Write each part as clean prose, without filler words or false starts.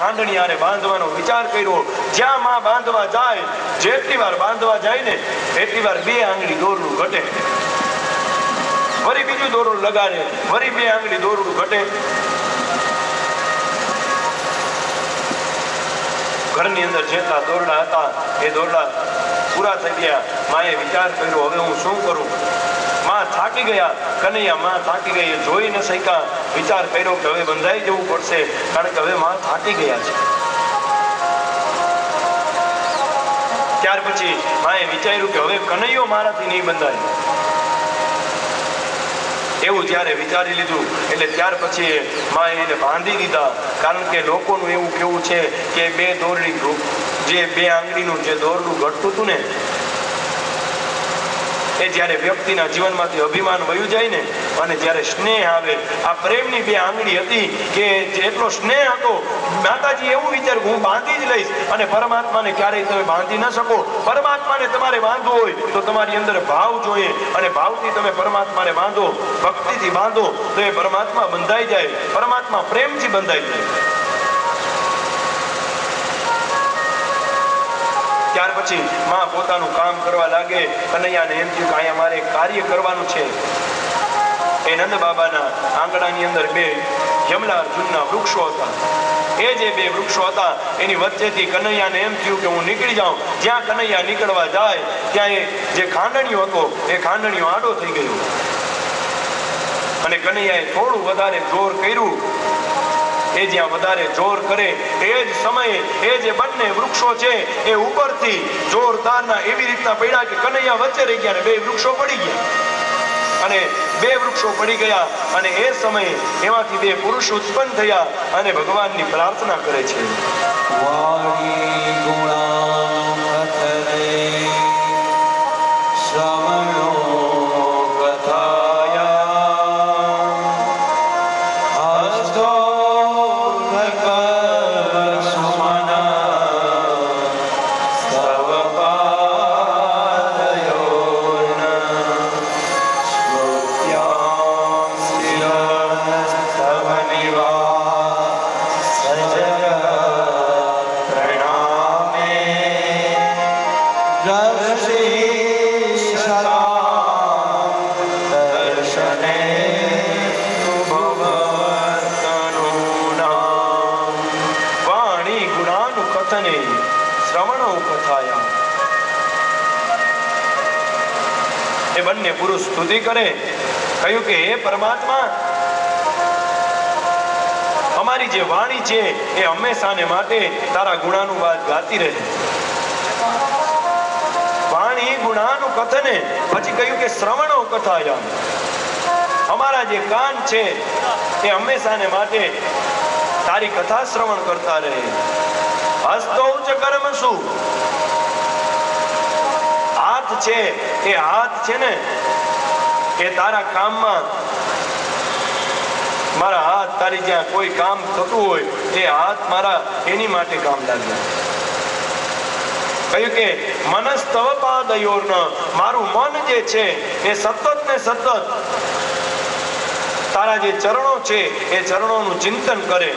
ખાંડણીયારે બાંધવાનો વિચાર કર્યો. જ્યાં માં બાંધવા જાય, જેટલી વાર બાંધવા જાય ને એટલી વાર 2 આંગળી દોરડું ઘટે. વળી બીજું દોરડું લગાડે, વળી 2 આંગળી દોરડું ઘટે. ઘરની અંદર જેટલા દોરડા હતા એ દોરડા પૂરા થઈ ગયા. માએ વિચાર કર્યો, હવે હું શું કરું? માં થાકી ગયા, કનૈયા માં થાકી ગઈ, જોઈ ન શક્યા. વિચાર કર્યો કે હવે બંધાઈ જવું પડશે, કારણ કે હવે માં થાકી ગયા છે. ત્યાર પછી માએ વિચાર્યું કે હવે કનૈયો મારાથી નહીં બંધાય. એવું જ્યારે વિચારી લીધું એટલે ત્યાર પછી માએ એને બાંધી દીધા. કારણ કે લોકોનું એવું કેવું છે કે 2 દોરડી જે 2 આંગળીનું જે દોરડું ઘટતું હતું ને એ જ્યારે વ્યક્તિના જીવનમાંથી અભિમાન વયું જાય ને અને જ્યારે સ્નેહ આવે, આ પ્રેમની 2 આંગળી હતી કે જેટલો સ્નેહ હતો, માતાજી એવું વિચાર્યું હું બાંધી જ લઈશ. અને પરમાત્માને ક્યારેય તમે બાંધી ન શકો. પરમાત્માને તમારે બાંધવું હોય તો તમારી અંદર ભાવ જોઈએ, અને ભાવથી તમે પરમાત્માને બાંધો, ભક્તિથી બાંધો તો એ પરમાત્મા બંધાઈ જાય. પરમાત્મા પ્રેમથી બંધાઈ જાય. ત્યાર પછી માં પોતાનું કામ કરવા લાગે. કનૈયાને એમ થયું કે અહીંયા મારે કાર્ય કરવાનું છે. એ નંદ બાબાના આંગણાની અંદર 2 યમલા અર્જુનના વૃક્ષો હતા. એ જે 2 વૃક્ષો હતા એની વચ્ચેથી કનૈયાને એમ થયું કે હું નીકળી જાઉં. જ્યાં કનૈયા નીકળવા જાય ત્યાં એ જે ખાંડણીયો હતો એ ખાંડણીયો આડો થઈ ગયો અને કનૈયાએ થોડું વધારે જોર કર્યું. એ જ્યાં વધારે જોર કરે એ જ સમયે એ જે બંને વૃક્ષો છે એ ઉપરથી જોરદારના એવી રીતના પડ્યા કે કનૈયા વચ્ચે રહી ગયા અને 2 વૃક્ષો પડી ગયા. અને 2 વૃક્ષો પડી ગયા અને એ સમયે એમાંથી 2 પુરુષ ઉત્પન્ન થયા અને ભગવાનની પ્રાર્થના કરે છે. વાણી ગુણાકથને શ્રવણો બંને પુરુષ સ્તુતિ કરે. કહ્યું કે હે પરમાત્મા, અમારી જે વાણી છે એ હંમેશાને માટે તારા ગુણાનુવાદ ગાતી રહે. વાણી ગુણાનું કથને. પછી કહ્યું કે શ્રવણો કથાયામ, અમારા જે કાન છે એ હંમેશાને માટે તારી કથા શ્રવણ કરતા રહે. હસ્તો ઉચ્ચ કર્મ શું, હાથ છે એ હાથ છે ને એ તારા કામમાં, મારા હાથ તારી જ્યાં કોઈ કામ થતું હોય એ હાથ મારા એની માટે કામ લાગ્યા. કહ્યું કે મનસ્તવ પાદયોર્ન, મારું મન જે છે એ સતત ને સતત તારા જે ચરણો છે એ ચરણોનું ચિંતન કરે.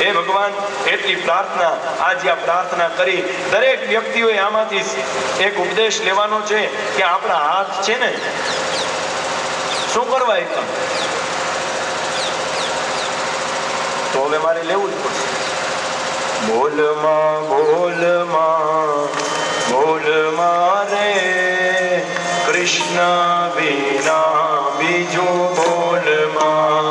હે ભગવાન, એટલી પ્રાર્થના આજે આ પ્રાર્થના કરી. દરેક વ્યક્તિઓએ આમાંથી એક ઉપદેશ લેવાનો છે કે આપણા હાથ છે ને શું કરવા એકમ, તો હવે મારે લેવું જ પડશે. બોલમાં બોલમાં બોલમાં રે કૃષ્ણ વિના બીજું બોલમાં.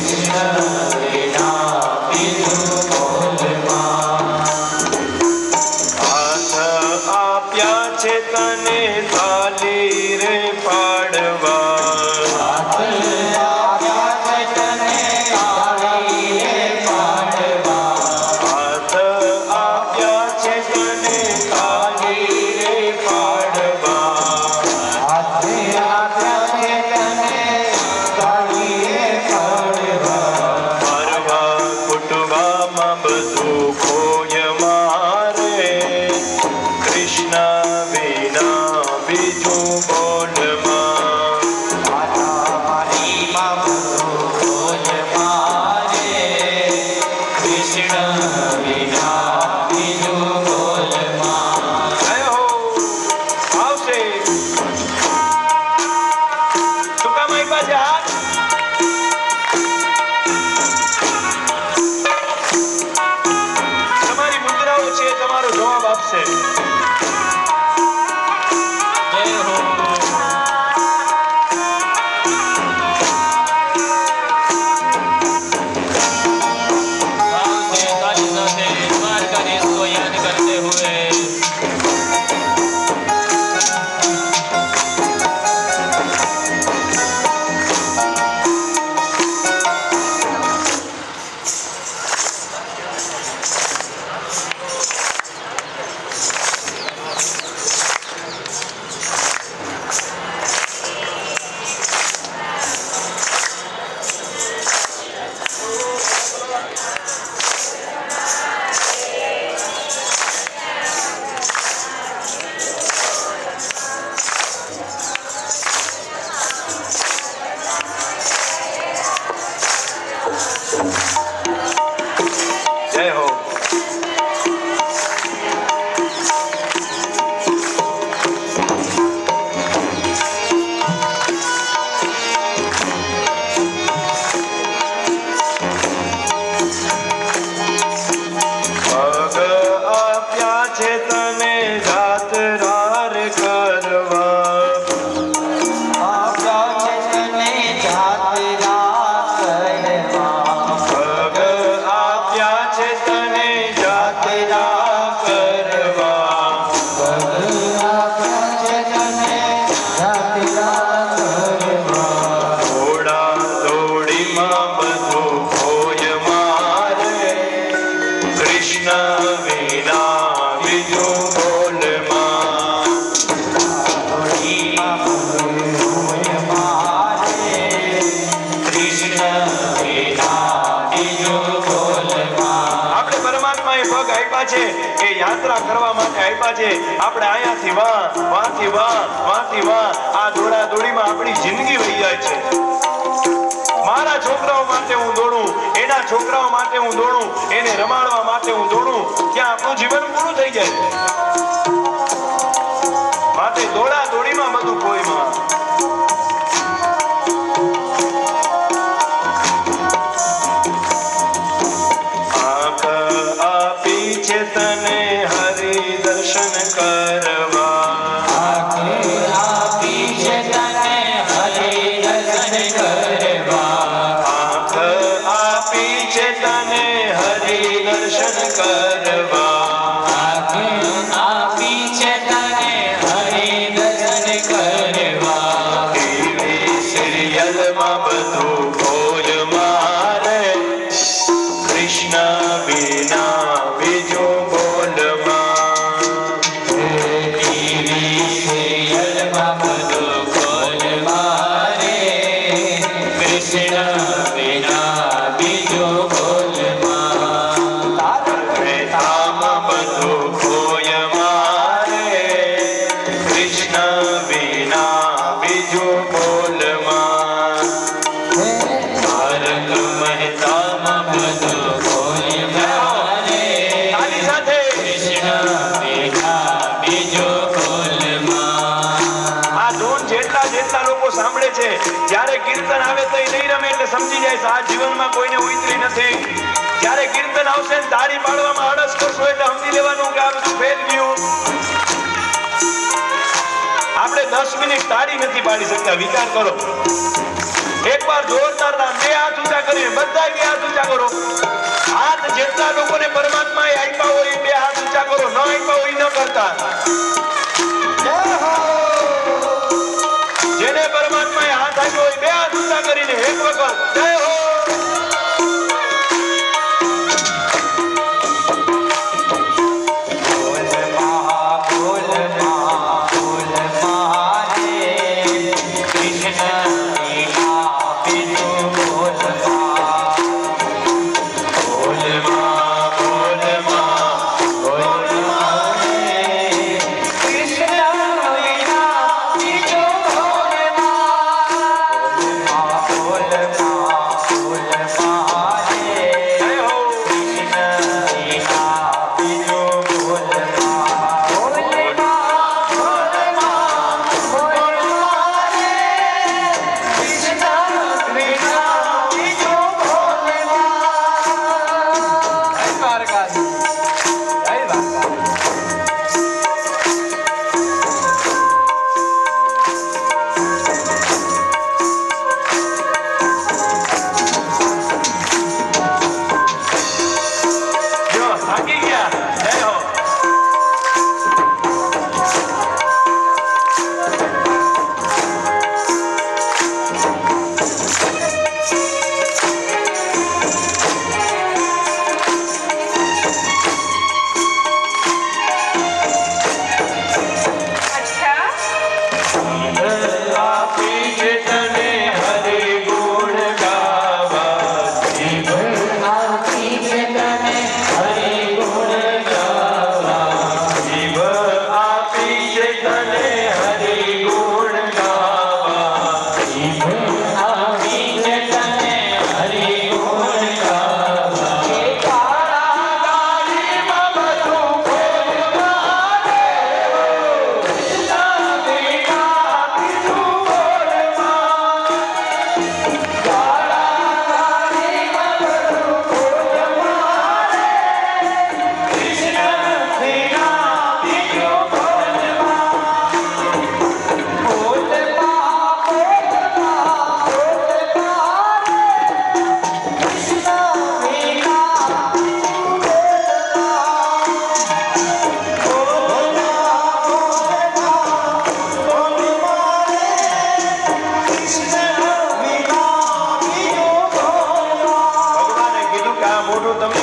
Krishna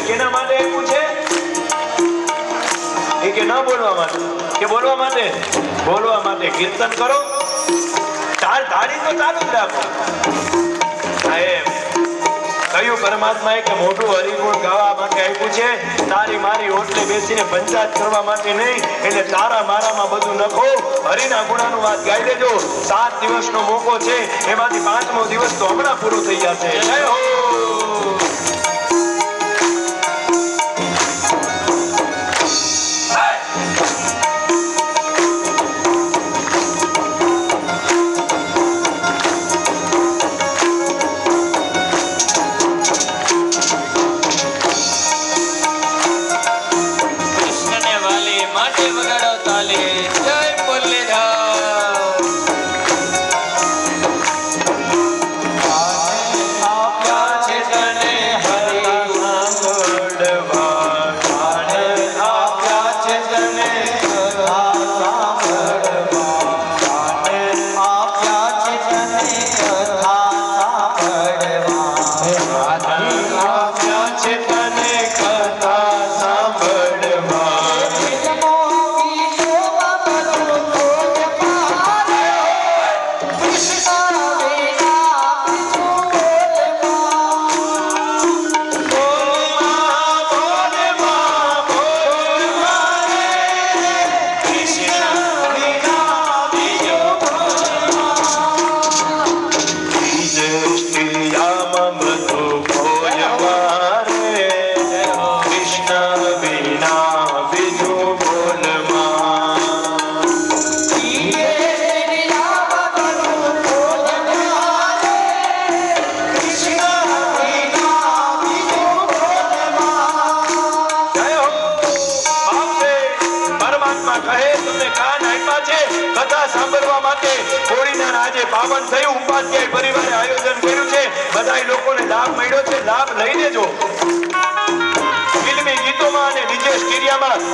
કેના માટે આપ્યું છે? એ કે ન બોલવા માટે, કે બોલવા માટે? બોલવા માટે. કીર્તન કરો, તાળી તો ચાલુ જ રાખો. કયું પરમાત્માએ કે મોટું હરિગુણ ગાવા માટે આપ્યું છે, તારી મારી ઓટલે બેસીને પંચાયત કરવા માટે નહીં. એટલે તારા મારામાં બધું નખો, હરિના ગુણાનું વાત ગાઈ દેજો. 7 દિવસનો મોકો છે, એમાંથી 5મો દિવસ તો હમણાં પૂરો થઈ જશે. જય હો.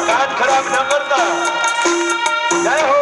કાન ખરાબ ન કરતા. જય હો.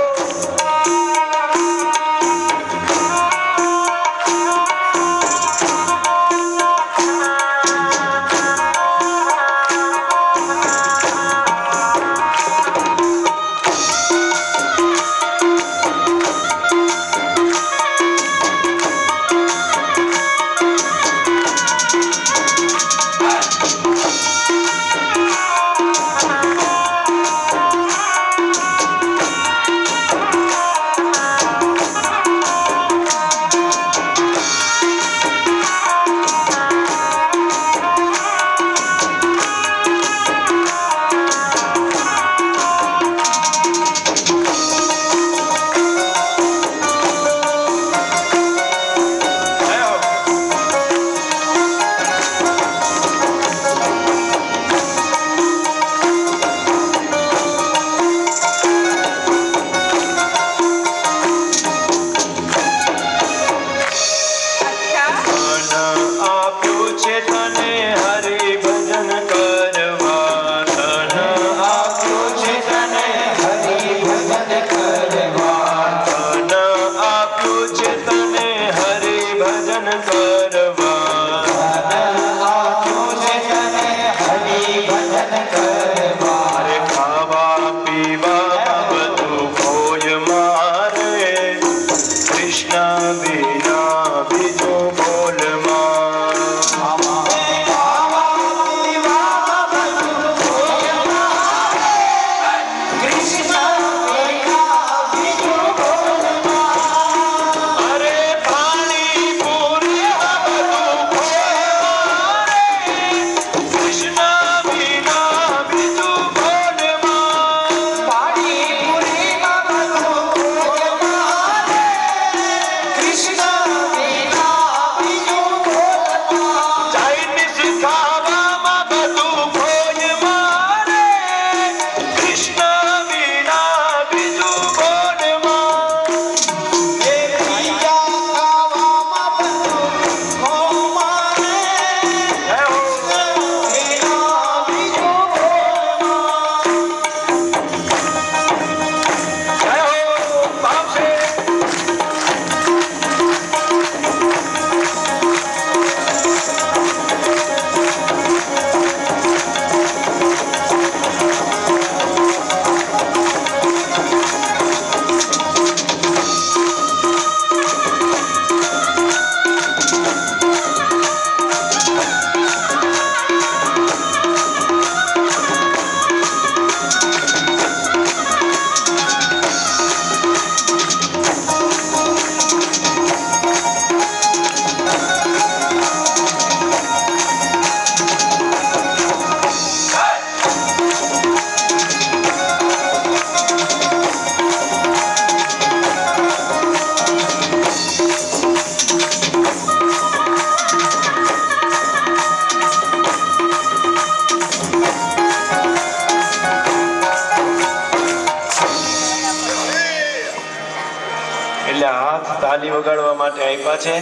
તાલી વગાડવા માટે આપ્યા છે.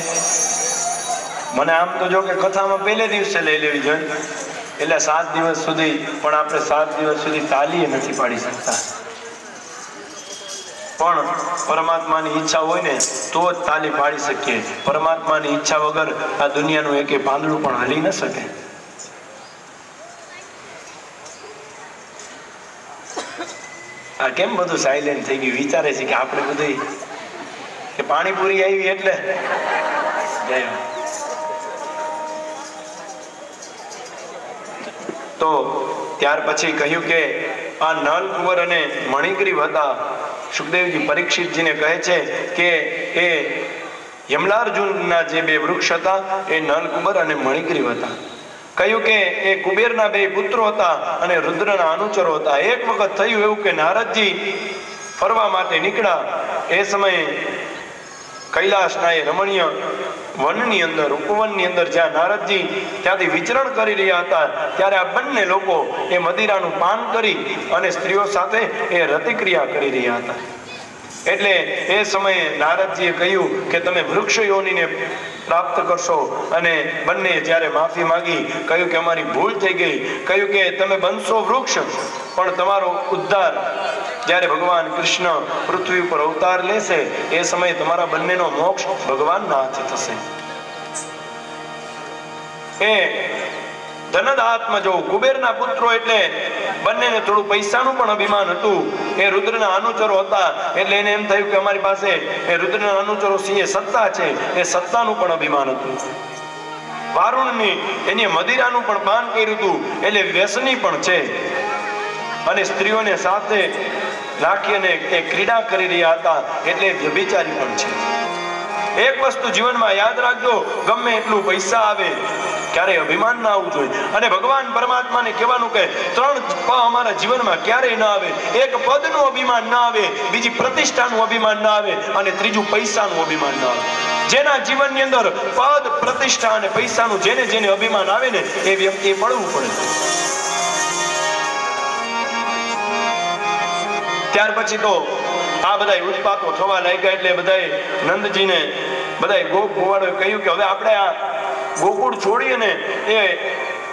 મને આમ તો જો કે કથામાં પહેલે દિવસે લઈ લેવી જોઈએ, એટલે 7 દિવસ સુધી, પણ આપણે 7 દિવસ સુધી તાલી નથી પાડી શકતા. પણ પરમાત્માની ઈચ્છા હોય ને તો જ તાલી પાડી શકીએ. પરમાત્માની ઈચ્છા વગર આ દુનિયાનું એકે પાંદડું પણ હલી ન શકે. આ કેમ બધું સાયલેન્ટ થઈ ગયું? વિચારે છે કે આપણે બધું કે પાણીપુરી આવી એટલે તો ત્યાર પછી કહ્યું કે આ નલ કુંવર અને મણિગ્રીવ હતા. સુખદેવજી પરીક્ષિતજીને કહે છે કે એ યમલાર્જુનના જે 2 વૃક્ષ હતા એ નલકુબર અને મણિગ્રીવ હતા. કહ્યું કે એ કુબેરના 2 પુત્રો હતા અને રુદ્રના અનુચરો હતા. એક વખત થયું એવું કે નારદજી ફરવા માટે નીકળ્યા. એ સમયે કૈલાસના એ રમણીય વનની અંદર, ઉપવનની અંદર જ્યાં નારદજી ત્યાંથી વિચરણ કરી રહ્યા હતા, ત્યારે આ બંને લોકો એ મદિરાનું પાન કરી અને સ્ત્રીઓ સાથે એ રતિક્રિયા કરી રહ્યા હતા. એટલે એ સમયે નારદજીએ કહ્યું કે તમે વૃક્ષ યોનિને પ્રાપ્ત કરશો. અને બંને જ્યારે માફી માંગી, કહ્યું કે અમારી ભૂલ થઈ ગઈ. કહ્યું કે તમે બનશો વૃક્ષ, પણ તમારો ઉદ્ધાર જ્યારે ભગવાન કૃષ્ણ પૃથ્વી ઉપર અવતાર લેશે એ સમયે તમારા બંનેનો મોક્ષ ભગવાનના હાથે થશે. એ ધનદાત્મા જો કુબેરના પુત્રો એટલે બંનેને થોડું પૈસાનું પણ અભિમાન હતું. એ રુદ્રના અનુચરો હતા એટલે એને એમ થયું કે અમારી પાસે એ રુદ્રના અનુચરો સિંહે સત્તા છે, એ સત્તાનું પણ અભિમાન હતું. વારુણની એની મદિરાનું પણ પાન કર્યું હતું એટલે વ્યસની પણ છે. અને સ્ત્રીઓને સાથે રાખી અને એ ક્રીડા કરી રહ્યા હતા એટલે વ્યભિચારી પણ છે. એક વસ્તુ જીવનમાં યાદ રાખજો, ગમે એટલું પૈસા આવે ક્યારેય અભિમાન ના આવવું જોઈએ. અને ભગવાન પરમાત્માને કહેવાનું કે 3 પ અમારા જીવનમાં ક્યારેય ના આવે. એક પદનું અભિમાન ના આવે, બીજી પ્રતિષ્ઠાનું અભિમાન ના આવે, અને ત્રીજું પૈસાનું અભિમાન ના આવે. જેના જીવનની અંદર પદ, પ્રતિષ્ઠા અને પૈસાનું જેને જેને અભિમાન આવે ને એ વ્યક્તિએ પડવું પડે. ત્યાર પછી તો આ બધા ઉત્પાતો થવા લાગ્યા. એટલે બધાએ નંદજીને બધાએ ગોપ ગોવાળોએ કહ્યું કે હવે આપણે આ ગોકુળ છોડી અને એ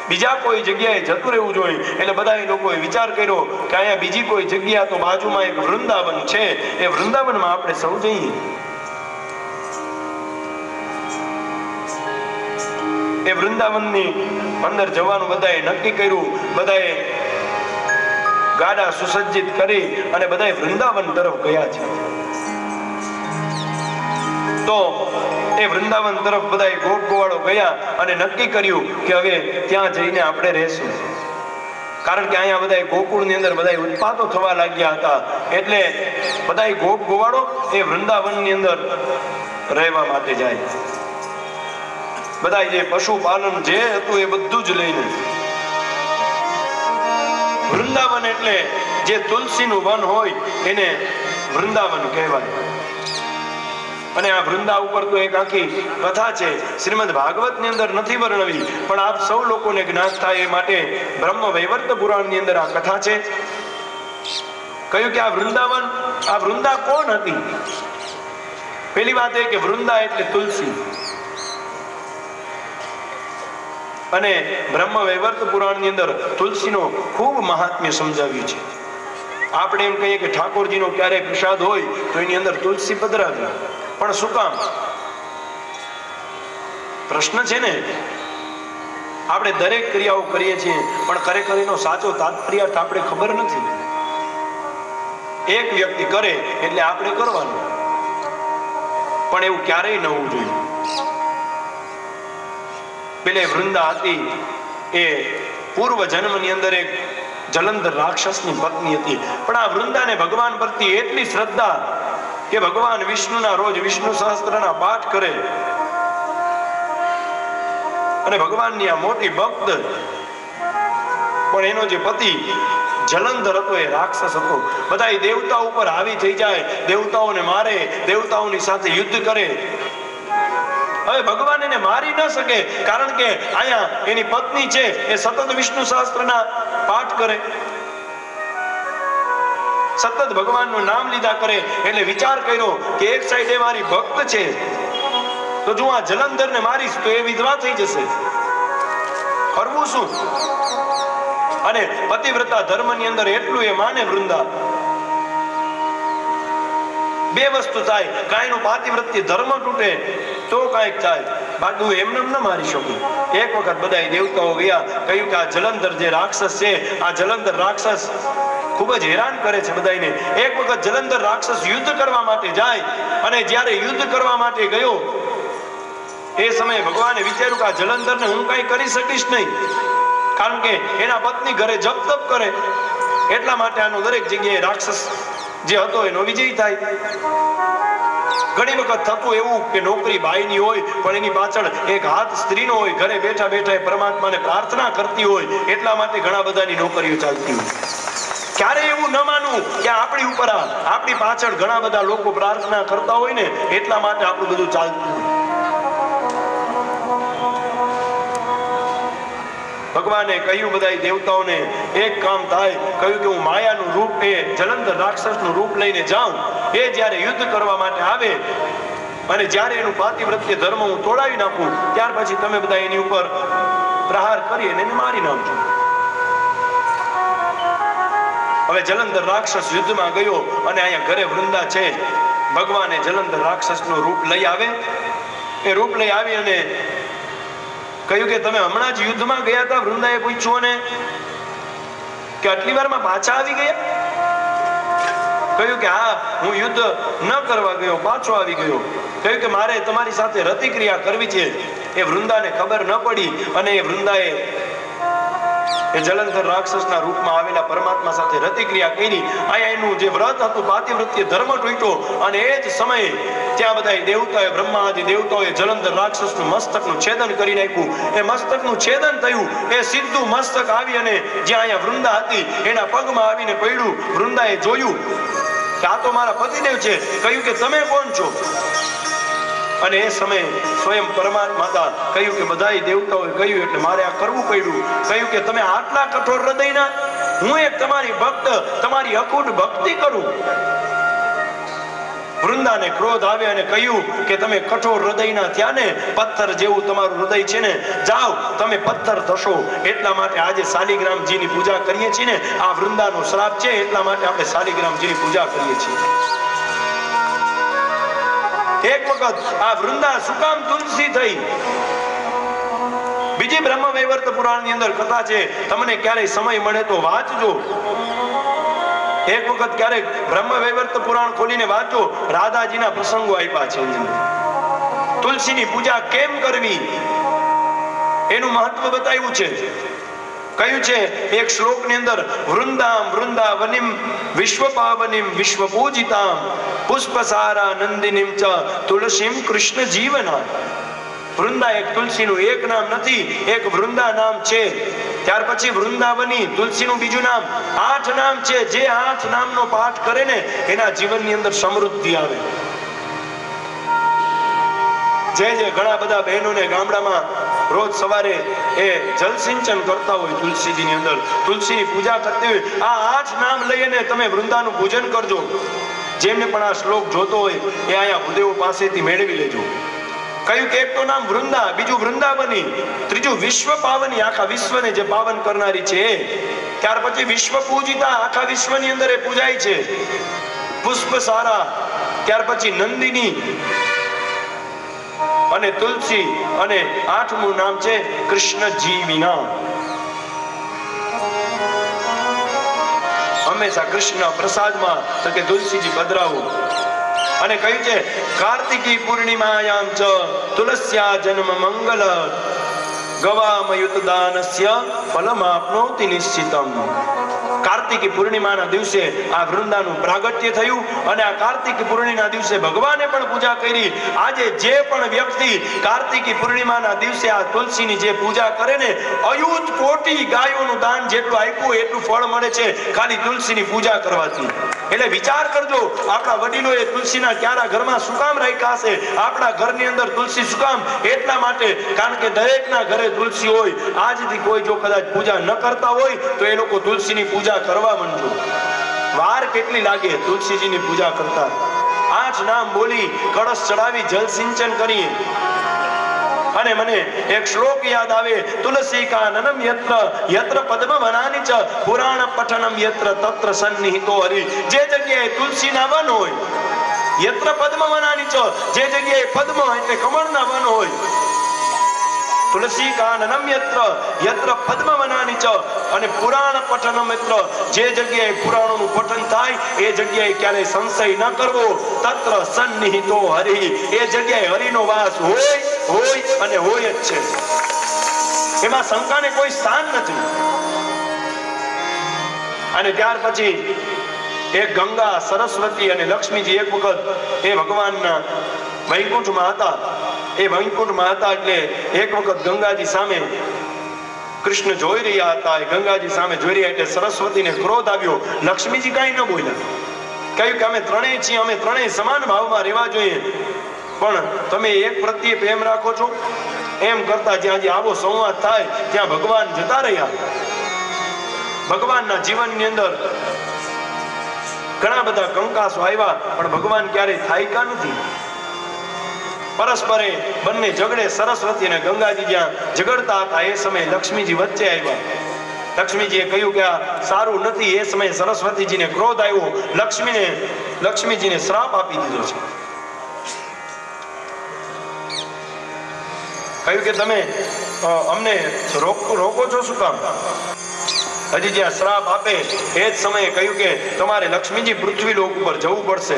બીજા કોઈ જગ્યાએ જતું રહેવું જોઈએ. એટલે બધા લોકોએ વિચાર કર્યો કે અહીંયા બીજી કોઈ જગ્યા તો બાજુમાં એક વૃંદાવન છે, એ વૃંદાવનમાં આપણે સૌ જઈએ. એ વૃંદાવનની અંદર જવાનું બધાએ નક્કી કર્યું. બધાએ ગાડા સુસજ્જિત કરી અને બધા વૃંદાવન તરફ ગયા છે. તો એ વૃંદાવન તરફ બધા ગોપ ગોવાળો ગયા અને નક્કી કર્યું કે હવે ત્યાં જઈને આપણે રહેશું. કારણ કે અહીંયા બધા ગોકુળની અંદર બધા ઉત્પાતો થવા લાગ્યા હતા. એટલે બધા ગોપ ગોવાળો એ વૃંદાવનની અંદર રહેવા માટે જાય. બધા જે પશુપાલન જે હતું એ બધું જ લઈને. વૃંદાવન એટલે જે તુલસીનું વન હોય એને વૃંદાવન કહેવાય. અને આ વૃંદા ઉપર તો એક આખી કથા છે, શ્રીમદ ભાગવત ની અંદર નથી વર્ણવી, પણ આપ સૌ લોકોને જ્ઞાત થાય એ માટે બ્રહ્મ વૈવર્ત પુરાણ ની અંદર આ કથા છે. કહ્યું કે આ વૃંદાવન, આ વૃંદા કોણ હતી? પેલી વાત એ કે વૃંદા એટલે તુલસી. અને બ્રહ્મ વૈવર્ત પુરાણ ની અંદર તુલસીનો ખૂબ મહાત્મ્ય સમજાવ્યું છે. આપણે એમ કહીએ કે ઠાકોરજીનો ક્યારેય પ્રસાદ હોય તો એની અંદર તુલસી પધરાવી, પણ શું કામ? પ્રશ્ન છે ને. આપણે દરેક ક્રિયાઓ કરીએ છીએ પણ ખરેખર એનો સાચો તાત્પર્ય આપણે ખબર નથી. એક વ્યક્તિ કરે એટલે આપણે કરવાનું, પણ એવું ક્યારેય ન હોવું જોઈએ. પેલે વૃંદા હતી એ પૂર્વ જન્મની અંદર એક જલંધર રાક્ષસની પત્ની હતી. પણ આ વૃંદાને ભગવાન પ્રત્યે એટલી શ્રદ્ધા કે ભગવાન વિષ્ણુના રોજ વિષ્ણુ સહસ્ત્રના પાઠ કરે. અને ભગવાનની આ મોટી ભક્ત, પણ એનો જે પતિ જલંધર હતો એ રાક્ષસ હતો. બધા દેવતા ઉપર હાવી થઈ જાય, દેવતાઓને મારે, દેવતાઓની સાથે યુદ્ધ કરે. હવે ભગવાન એને મારી ન શકે, કારણ કે અહીંયા એની પત્ની છે એ સતત વિષ્ણુ સહસ્ત્રના પાઠ કરે. સતત ભગવાનનું નામ લીધા કરે. એટલે વિચાર કર્યો કે એક સાઈડે મારી ભક્ત છે, તો જો આ જલંધરને મારીશ તો એ વિધવા થઈ જશે, કરવું શું? અને પતિવ્રતા ધર્મની અંદર એટલું એ માને વૃંદા. બે વસ્તુ થાય, કાંઈનો પાતિવ્રત્ય ધર્મ તૂટે તો કાંઈક થાય, બાકી હું એમને ન મારી શકું. એક વખત બધા દેવતાઓ ગયા, કહ્યું કે આ જલંધર જે રાક્ષસ છે, આ જલંધર રાક્ષસ ખૂબ જ હેરાન કરે છે બધાને. એક વખત જલંધર રાક્ષસ યુદ્ધ કરવા માટે જાય, અને જ્યારે યુદ્ધ કરવા માટે ગયો એ સમયે ભગવાને વિચાર્યું કે આ જલંધરને હું કઈ કરી શકીશ નહીં, કારણ કે એના પત્ની ઘરે જપ તપ કરે, એટલા માટે આનો દરેક જગ્યાએ રાક્ષસ જે હતો એનો વિજય થાય. ઘણી વખત થતું એવું કે નોકરી ભાઈની હોય પણ એની પાછળ એક હાથ સ્ત્રીનો હોય, ઘરે બેઠા બેઠા પરમાત્માને પ્રાર્થના કરતી હોય, એટલા માટે ઘણા બધાની નોકરીઓ ચાલતી હોય. ક્યારે એવું ન માનવું કે આપણી ઉપર આપણી પાછળ ઘણા બધા લોકો પ્રાર્થના કરતા હોય ને એટલા માટે આપણું બધું ચાલતું હોય. ભગવાને કહ્યું બધા દેવતાઓને એક કામ થાય, કહ્યું કે હું માયાનું રૂપ એ જલંધર રાક્ષસનું રૂપ લઈને જાઉં, એ જ્યારે યુદ્ધ કરવા માટે આવે અને જ્યારે એનું પાતિવ્રત્ય ધર્મ હું તોડાવી નાખું, ત્યાર પછી તમે બધા એની ઉપર પ્રહાર કરી અને એને મારી નાખજો. હવે જલંધર રાક્ષસ યુદ્ધમાં ગયો અને અહીંયા ઘરે વૃંદા છે. ભગવાને જલંધર રાક્ષસનું રૂપ લઈ આવે, એ રૂપ લઈ આવી અને કહ્યું કે તમે હમણાં જ યુદ્ધમાં ગયા હતા? વૃંદાએ પૂછ્યું ને કે આટલી વારમાં પાછા આવી ગયા? કહ્યું કે હા, હું યુદ્ધ ન કરવા ગયો, પાછો આવી ગયો. કહ્યું કે મારે તમારી સાથે રતિક્રિયા કરવી છે. એ વૃંદાને ખબર ન પડી અને એ વૃંદાએ એ જલંધર રાક્ષસના રૂપમાં આવેલા પરમાત્મા સાથે રતિક્રિયા કરી. અહીંયા એનું જે વ્રત હતું પાતિવ્રત્ય ધર્મ તૂટ્યો, અને એ જ સમયે ત્યાં બધા દેવતાઓએ, બ્રહ્મા આદિ દેવતાઓએ જલંધર રાક્ષસનું મસ્તકનું છેદન કરી નાખ્યું. એ મસ્તકનું છેદન થયું, એ સીધું મસ્તક આવી અને જ્યાં અહીંયા વૃંદા હતી એના પગમાં આવીને પડ્યું. વૃંદાએ જોયું કે આ તો મારા પતિદેવ છે. કહ્યું કે તમે કોણ છો? અને એ સમયે સ્વયં પરમાત્મા હતા. કહ્યું કે બધાય દેવતાઓએ કહ્યું એટલે મારે આ કરવું પડ્યું. કહ્યું કે તમે આટલા કઠોર હૃદયના, હું એક તમારી ભક્ત, તમારી અખૂટ ભક્તિ કરું. વૃંદાને ક્રોધ આવે અને કહ્યું કે તમે કઠોર હૃદયના થયા ને, પથ્થર જેવું તમારું હૃદય છે ને, જાઓ તમે પથ્થર થશો. એટલા માટે આજે શાલિગ્રામજીની પૂજા કરીએ છીએ ને, આ વૃંદાનો શ્રાપ છે, એટલા માટે આપણે શાલિગ્રામજીની પૂજા કરીએ છીએ. એક વખત આ વૃંદા શું કામ તુલસી થઈ? બીજી બ્રહ્મ વૈવર્ત પુરાણની અંદર કથા છે, તમને ક્યારેય સમય મળે તો વાંચજો. એક વખત ક્યારેક બ્રહ્મ વૈવર્ત પુરાણ ખોલીને વાંચો, રાધાજીના પ્રસંગો આપ્યા છે. તુલસીની પૂજા કેમ કરવી એનું મહત્વ બતાવ્યું છે. કહ્યું છે એક શ્લોકની અંદર, વૃંદામ વૃંદાવનિમ વિશ્વપાવનિમ વિશ્વપૂજિતામ પુષ્પસારા નંદિનીમ ચ તુલસીમ કૃષ્ણ જીવના. વૃંદા એક તુલસીનું એક નામ નથી, એક વૃંદા નામ છે. ત્યાર પછી વૃંદાવની તુલસીનું બીજું નામ. 8 નામ છે. જે 8 નામનો પાઠ કરે ને એના જીવનની અંદર સમૃદ્ધિ આવે. જે ઘણા બધા બહેનોને ગામડામાં રોજ સવારે એ જલ સિંચન કરતા હોય, તુલસીજીની અંદર તુલસીની પૂજા કરતી હોય, આ 8 નામ લઈને તમે વૃંદાનું પૂજન કરજો. જેમને પણ આ શ્લોક જોતો હોય એ અહીંયા ભૂદેવો પાસેથી મેળવી લેજો. કહ્યું કે એક તો નામ વૃંદા, બીજું વૃંદાવની, ત્રીજું વિશ્વ પાવની, આખા વિશ્વને જે પાવન કરનારી છે. ત્યાર પછી વિશ્વ પૂજિતા, આખા વિશ્વની અંદર એ પૂજાય છે. પુષ્પ સારા, ત્યાર પછી નંદિની અને તુલસી, અને 8મું નામ છે કૃષ્ણ જીવિના. હંમેશા કૃષ્ણ પ્રસાદમાં તો કે તુલસીજી પધરાવો. અને કહ્યું છે કાર્તિકી પૂર્ણિમાયામ ચ તુલસ્યા જન્મ મંગલ ગવામયુત દાનસ્ય ફલમાપ્નોતિ નિશ્ચિતમ. કાર્તિકી પૂર્ણિમાના દિવસે આ વૃંદાનું પ્રાગટ્ય થયું, અને આ કાર્તિકી પૂર્ણિમાના દિવસે ભગવાને પણ પૂજા કરી. આજે જે પણ વ્યક્તિ કાર્તિકી પૂર્ણિમાના દિવસે આ તુલસીની જે પૂજા કરે ને, અયુત કોટી ગાયોનું દાન જેટલું આપ્યું એટલું ફળ મળે છે ખાલી તુલસીની પૂજા કરવાથી. એટલે વિચાર કરજો, આપણા વડીલોએ તુલસીના ક્યારા ઘરમાં શું કામ રાખ્યા હશે? આપણા ઘરની અંદર તુલસી શું કામ? એટલા માટે, કારણ કે દરેકના ઘરે તુલસી હોય. આજથી કોઈ જો કદાચ પૂજા ન કરતા હોય તો એ લોકો તુલસીની પૂજા કરવા માંડજો. વાર કેટલી લાગે તુલસીજીની પૂજા કરતા? 8 નામ બોલી, કળશ ચડાવી, જલ સિંચન કરીએ. અને મને એક શ્લોક યાદ આવે, તુલસી કાનનમ યત્ર પદ્મ વનાની ચ પુરાણ પઠનમ યત્ર તત્ર સન્નિહિતો હરિ. જે જગ્યાએ તુલસીના વન હોય, યત્ર પદ્મ વનાની ચ, જે જગ્યાએ પદ્મ એટલે કમળના વન હોય, તુલસી કાનનમ યત્ર પદ્મ વનાની ચ, અને પુરાણ પઠનમ યત્ર, જે જગ્યાએ પુરાણોનું પઠન થાય એ જગ્યાએ ક્યારે સંશય ન કરવો, તત્ર સન્નિહિતો હરિ, એ જગ્યાએ હરિનો વાસ હોય અને હોય જ છે. એમાં શંકાને કોઈ સ્થાન નથી. અને ત્યાર પછી એક ગંગા, સરસ્વતી અને લક્ષ્મીજી એક વખત એ ભગવાનના વૈકુંઠમાં હતા. એ વૈકુંઠમાં હતા એટલે એક વખત ગંગાજી સામે કૃષ્ણ જોઈ રહ્યા હતા. એ ગંગાજી સામે જોઈ રહ્યા એટલે સરસ્વતીને ક્રોધ આવ્યો. લક્ષ્મીજી કાંઈ ન બોલ્યા. કહ્યું કે અમે ત્રણેય છીએ, અમે ત્રણેય સમાન ભાવમાં રહેવા જોઈએ, પણ તમે એક પ્રત્યે પ્રેમ રાખો છો. એમ કરતા જ્યાં આવો સંવાદ થાય ત્યાં ભગવાન જતા રહ્યા. ભગવાનના જીવનની અંદર ઘણા બધા કંકાસો આવ્યા, પણ ભગવાન ક્યારેય થાયકા નથી. પરસ્પરે બંને ઝઘડે. સરસ્વતી અને ગંગાજી જ્યાં ઝઘડતા હતા એ સમયે લક્ષ્મીજી વચ્ચે આવ્યા. લક્ષ્મીજીએ કહ્યું કે આ સારું નથી. એ સમયે સરસ્વતીજીને ક્રોધ આવ્યો. લક્ષ્મીજીને શ્રાપ આપી દીધો છે. કહ્યું કે તમે અમને રોકો છો શું કામ? હજી જ્યાં શ્રાપ આપે એ જ સમયે કહ્યું કે તમારે લક્ષ્મીજી પૃથ્વી લોક ઉપર જવું પડશે.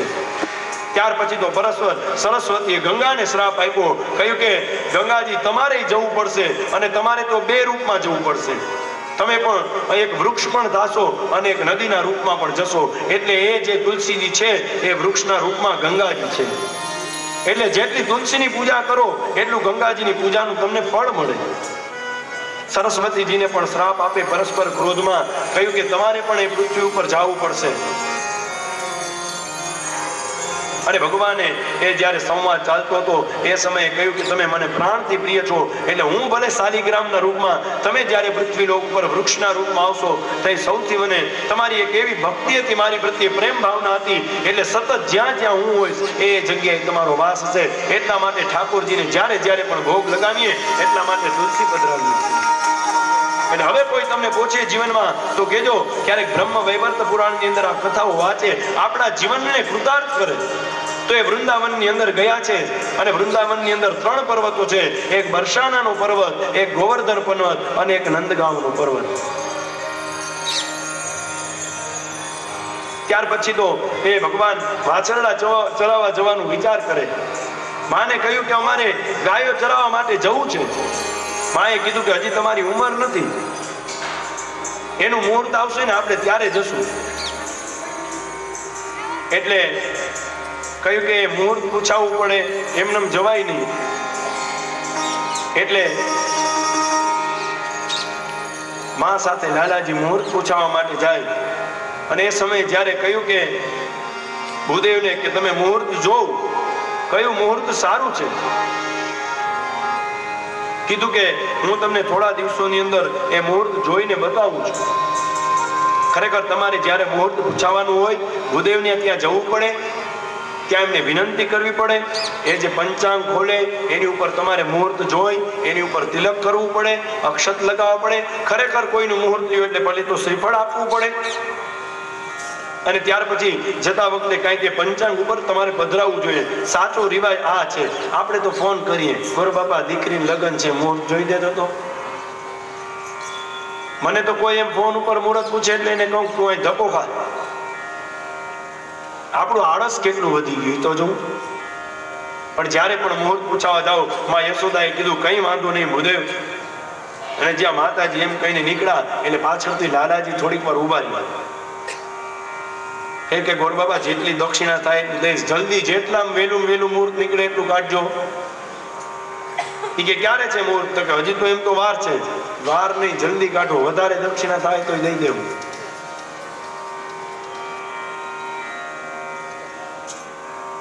ત્યાર પછી તો પરસ્પર સરસ્વતીએ ગંગાને શ્રાપ આપ્યો. કહ્યું કે ગંગાજી તમારે જવું પડશે, અને તમારે તો 2 રૂપમાં જવું પડશે. તમે પણ એક વૃક્ષ પણ થાશો અને એક નદીના રૂપમાં પણ જશો. એટલે એ જે તુલસીજી છે એ વૃક્ષના રૂપમાં ગંગાજી છે. એટલે જેટલી તુલસીની પૂજા કરો એટલું ગંગાજીની પૂજાનું તમને ફળ મળે. સરસ્વતીજીને પણ શ્રાપ આપે પરસ્પર ક્રોધમાં. કહ્યું કે તમારે પણ એ પૃથ્વી ઉપર જવું પડશે. અને ભગવાને એ જ્યારે સંવાદ ચાલતો હતો એ સમયે કહ્યું કે તમે મને પ્રાણથી પ્રિય છો, એટલે હું ભલે શાલિગ્રામના રૂપમાં, તમે જ્યારે પૃથ્વી લોક ઉપર વૃક્ષના રૂપમાં આવશો તો સૌથી મને તમારી એક એવી ભક્તિ હતી, મારી પ્રત્યે પ્રેમ ભાવના હતી, એટલે સતત જ્યાં જ્યાં હું હોઈશ એ જગ્યાએ તમારો વાસ હશે. એટલા માટે ઠાકોરજીને જ્યારે જ્યારે પણ ભોગ લગાવીએ એટલા માટે તુલસી પધરાવીએ છીએ. અને હવે કોઈ તમને પૂછે જીવનમાં તો કહેજો ક્યારેક બ્રહ્મ વૈવર્ત પુરાણની અંદર આ કથાઓ વાંચે, આપણા જીવનને કૃતાર્થ કરે. તો એ વૃંદાવનની અંદર ગયા છે, અને વૃંદાવનની અંદર 3 પર્વતો છે. એક બરસાનાનો પર્વત, એક ગોવર્ધન પર્વત અને એક નંદગાંવનો પર્વત. ત્યાર પછી તો એ ભગવાન વાછરડા ચરાવવા જવાનું વિચાર કરે. માને કહ્યું કે અમારે ગાયો ચરાવવા માટે જવું છે. માએ કીધું કે હજી તમારી ઉંમર નથી, એનું મુહૂર્ત આવશે ને આપણે ત્યારે જશું. એટલે કહ્યું કે મુહૂર્ત પૂછાવવું પડે, એમનેમ જવાય નહીં. એટલે મા સાથે લાલાજી મુહૂર્ત પૂછાવવા માટે જાય. અને એ સમયે જ્યારે કહ્યું કે ભૂદેવને કે તમે મુહૂર્ત જોવ, કયું મુહૂર્ત સારું છે? કીધું કે હું તમને થોડા દિવસોની અંદર એ મુહૂર્ત જોઈને બતાવું છું. ખરેખર તમારે જ્યારે મુહૂર્ત પૂછાવાનું હોય ભૂદેવને ત્યાં જવું પડે, ત્યાં એમને વિનંતી કરવી પડે. એ જે પંચાંગ ખોલે એની ઉપર તમારે મુહૂર્ત જોઈ એની ઉપર તિલક કરવું પડે, અક્ષત લગાવવા પડે. ખરેખર કોઈનું મુહૂર્ત થયું એટલે પહેલી તો શ્રીફળ આપવું પડે. અને ત્યાર પછી જતા વખતે કાંઈ કે પંચાંગ ઉપર તમારે પધરાવવું જોઈએ. સાચો રિવાજ આ છે. આપણે તો ફોન કરીએ, ગોર બાપા દીકરીનું લગ્ન છે, મુહૂર્ત જોઈ દેતો તો. મને તો કોઈ એમ ફોન ઉપર મુહૂર્ત પૂછે એટલે એને કહું તું અહીં ધક્કો ખા. આપણું આળસ કેટલું વધી ગયું તો જોઉં. પણ જ્યારે પણ મુહૂર્ત પૂછાવા જાઓ, માં યશોદાએ કીધું કંઈ વાંધો નહીં ભૂદેવ. અને જ્યાં માતાજી એમ કહીને નીકળ્યા એટલે પાછળથી લાલાજી થોડીક વાર ઉભા રહ્યા. કે ગોર બાબા જેટલી દક્ષિણા થાય એટલું દઈશ, જલ્દી જેટલા વહેલું મુહૂર્ત નીકળે એટલું કાઢજો. એ કે ક્યારે છે મુહૂર્ત? તો કે હજી તો એમ તો વાર છે. વાર નહીં, જલ્દી કાઢો, વધારે દક્ષિણા થાય તો દઈ દેવું.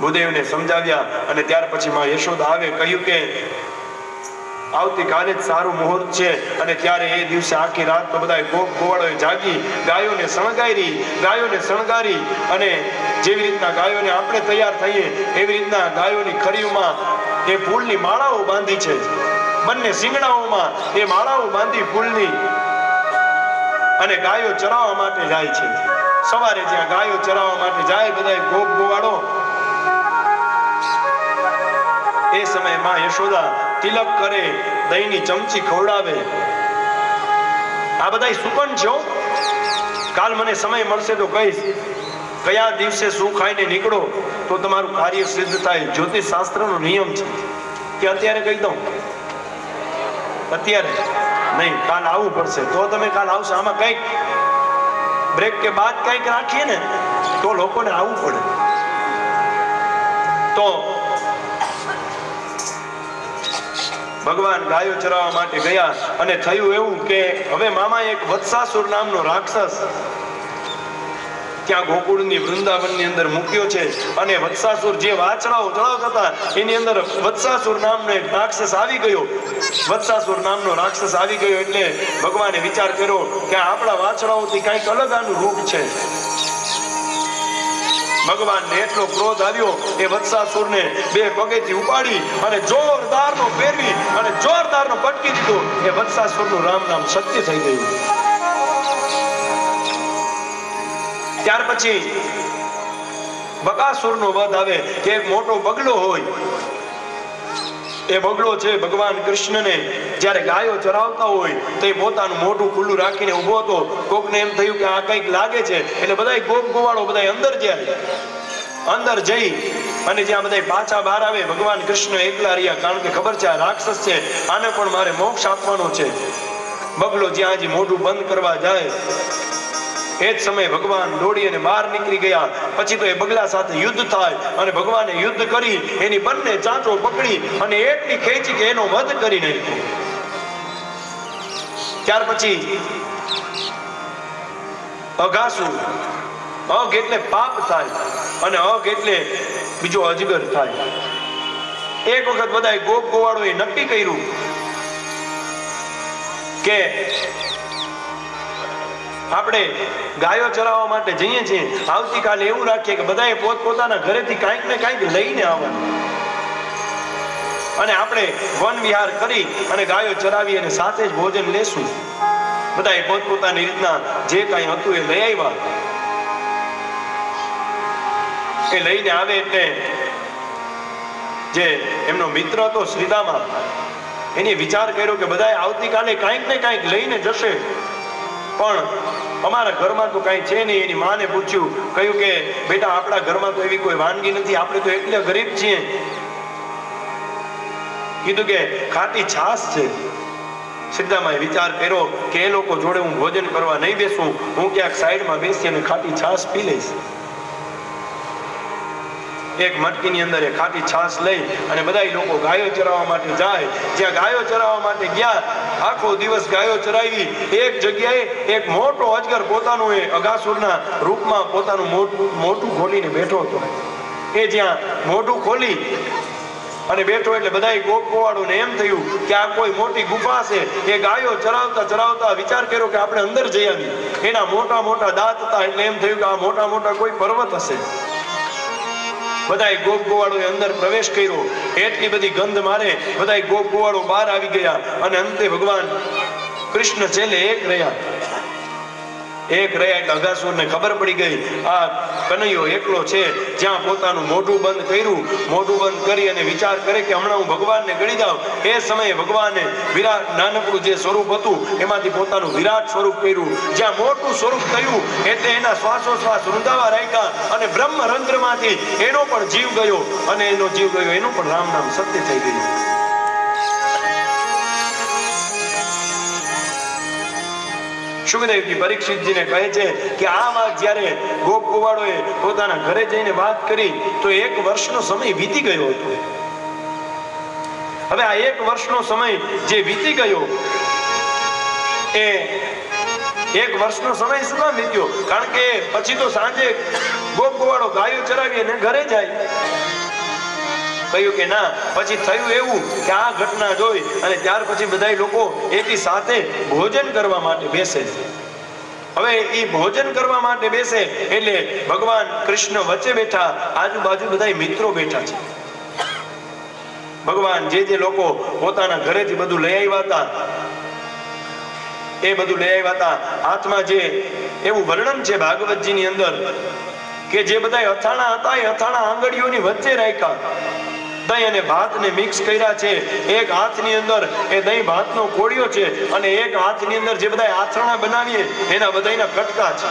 ભૂદેવને સમજાવ્યા અને ત્યાર પછી માં યશોદા આવે. કહ્યું કે આવતીકાલે જ સારું મુહૂર્ત છે અને ત્યારે એ દિવસે આખી રાત તો બધા ગોપ ગોવાળોએ જાગી ગાયોને શણગારી અને જેવી રીતના ગાયોને આપણે તૈયાર થઈએ એવી રીતના ગાયોની ખરીઓમાં એ ફૂલની માળાઓ બાંધી છે, બંને શિંગડાઓમાં એ માળાઓ બાંધી ફૂલની, અને ગાયો ચરાવવા માટે જાય છે. સવારે જ્યાં ગાયો ચરાવવા માટે જાય બધા ગોપ ગોવાળો, એ સમયે માં યશોદા તિલક કરે, દહીંની ચમચી ખવડાવે. આ બધા સુકન છો. કાલ મને સમય મળશે તો કહીશ કયા દિવસે શું ખાઈને નીકળો તો તમારું કાર્ય સિદ્ધ થાય. જ્યોતિષ શાસ્ત્રનો નિયમ છે કે અત્યારે કહી દઉં, અત્યારે નહીં, કાલ આવવું પડશે તો તમે કાલ આવશો. આમાં કઈક બ્રેક કે બાદ કઈક રાખીએ ને તો લોકોને આવવું પડે. તો ભગવાન ગાયો ચરાવવા માટે ગયા અને થયું એવું કે હવે મામા એક વત્સાસુર નામનો રાક્ષસ ત્યાં ગોકુળની વૃંદાવનની અંદર મૂક્યો છે, અને વત્સાસુર જે વાછડાઓ ચડાવતા હતા એની અંદર વત્સાસુર નામનો એક રાક્ષસ આવી ગયો. વત્સાસુર નામનો રાક્ષસ આવી ગયો એટલે ભગવાને વિચાર કર્યો કે આપણા વાછડાઓથી કંઈક અલગ આનું રૂપ છે. ભગવાનને એટલો ક્રોધ આવ્યો એ વત્સાસુરને બે પગેથી ઉપાડી અને જોરદારનો ફેરવી અને જોરદારનો પટકી દીધો. એ વત્સાસુરનું રામ નામ સત્ય થઈ ગયું. ત્યાર પછી બકાસુરનો વધ આવે કે એક મોટો બગલો હોય. એ બગલો છે ભગવાન કૃષ્ણને જ્યારે ગાયો ચરાવતા હોય તો એ પોતાનું મોઢું ખુલ્લું રાખીને ઊભો હતો. કોકને એમ થયું કે આ કંઈક લાગે છે એટલે બધા ગોપ ગોવાળો બધા અંદર જઈ અને જ્યાં બધા પાછા બહાર આવે ભગવાન કૃષ્ણ એકલા રહ્યા, કારણ કે ખબર છે આ રાક્ષસ છે, આને પણ મારે મોક્ષ આપવાનો છે. બગલો જ્યાં હજી મોઢું બંધ કરવા જાય એ જ સમયે ભગવાન દોડી અને બહાર નીકળી ગયા. પછી તો એ બગલા સાથે યુદ્ધ થાય અને ભગવાને યુદ્ધ કરી એની બંને ચાંચો પકડી અને એટલી ખેંચી કે એનો વધ કરી નાખ્યો. ત્યાર પછી અઘાસુર, અઘ એટલે પાપ થાય અને અઘ એટલે બીજો અજગર થાય. એક વખત બધા ગોપ ગોવાળોએ નક્કી કર્યું કે આપણે ગાયો ચરાવવા માટે જઈએ છીએ, આવતીકાલે એવું રાખીએ કે બધાએ પોતપોતાના ઘરેથી કાંઈક ને કાંઈક લઈને આવવાનું અને આપણે વન વિહાર કરી અને ગાયો ચરાવી અને સાથે જ ભોજન લેશું. બધાએ પોતપોતાની રીતના જે કાંઈ હતું એ લઈ આવ્યા. એ લઈને આવે એટલે જે એમનો મિત્ર હતો શ્રીદામા, એને વિચાર કર્યો કે બધાએ આવતીકાલે કાંઈક ને કાંઈક લઈને જશે, પણ અમારા ઘરમાં તો કાંઈ છે નહીં. એની માને પૂછ્યું, કહ્યું કે બેટા આપણા ઘરમાં તો એવી કોઈ વાનગી નથી, આપણે તો એટલે ગરીબ છીએ. કીધું કે ખાટી છાશ છે. સિદ્ધામાએ વિચાર કર્યો કે એ લોકો જોડે હું ભોજન કરવા નહીં બેસું, હું ક્યાંક સાઈડમાં બેસી અને ખાટી છાશ પી લઈશ. એક મટકીની અંદર એ ખાટી છાશ લઈ અને બધા લોકો ગાયો ચરાવવા માટે જાય. જ્યાં ગાયો ચરાવવા માટે ગયા, આખો દિવસ ગાયો ચરાવી. એક જગ્યાએ એક મોટો અજગર પોતાનું એ અઘાસુરના રૂપમાં પોતાનું મોઢું ખોલીને બેઠો હતો. એ જ્યાં મોઢું ખોલી અને બેઠો એટલે બધા ગોપ ગોવાળોને એમ થયું કે આ કોઈ મોટી ગુફા છે. એ ગાયો ચરાવતા ચરાવતા વિચાર કર્યો કે આપણે અંદર જઈ આવી. એના મોટા મોટા દાંત હતા એટલે એમ થયું કે આ મોટા મોટા કોઈ પર્વત હશે. બધા ગોપ ગોવાળોએ અંદર પ્રવેશ કર્યો. એટલી બધી ગંધ મારે બધા ગોપ ગોવાળો બહાર આવી ગયા અને અંતે ભગવાન કૃષ્ણ છેલ્લે એક રહ્યા એટલે અઘાસુરને ખબર પડી ગઈ આ કનૈયો એકલો છે. જ્યાં પોતાનું મોઢું બંધ કર્યું, મોઢું બંધ કરી અને વિચાર કરે કે હમણાં હું ભગવાનને ગળી દઉં. એ સમયે ભગવાને વિરાટ નાનકડું જે સ્વરૂપ હતું એમાંથી પોતાનું વિરાટ સ્વરૂપ કર્યું. જ્યાં મોટું સ્વરૂપ થયું એટલે એના શ્વાસોશ્વાસ રૂંધાવા રાખ્યા અને બ્રહ્મરંધ્રમાંથી એનો પણ જીવ ગયો અને એનો જીવ ગયો એનું પણ રામ નામ સત્ય થઈ ગયું. સુખદેવજી પરીક્ષિતજીને કહે છે કે આ વાત જ્યારે ગોપ ગોવાળોએ પોતાના ઘરે જઈને વાત કરી તો 1 વર્ષનો સમય વીતી ગયો હતો. હવે આ 1 વર્ષનો સમય જે વીતી ગયો એ 1 વર્ષનો સમય શું કામ વીત્યો? કારણ કે પછી તો સાંજે ગોપ ગોવાળો ગાયો ચરાવી અને ઘરે જાય. કહ્યું કે ના. પછી થયું એવું કે આ ઘટના જોઈ અને ત્યાર પછી બધા લોકો એકી સાથે ભોજન કરવા માટે બેસે. હવે એ ભોજન કરવા માટે બેસે એટલે ભગવાન કૃષ્ણ વચ્ચે બેઠા, આજુબાજુ બધા મિત્રો બેઠા છે. ભગવાન જે લોકો પોતાના ઘરેથી બધું લઈ આવ્યા હતા એ બધું લઈ આવ્યા હતા. હાથમાં જે એવું વર્ણન છે ભાગવતજીની અંદર કે જે બધા અથાણા હતા એ અથાણા આંગળીઓની વચ્ચે રાખ્યા, દહીં અને ભાતને મિક્સ કર્યા છે. એક હાથની અંદર એ દહીં ભાતનો કોળિયો છે અને એક હાથની અંદર જે બધા આથાણા બનાવીએ એના બધાના કટકા છે.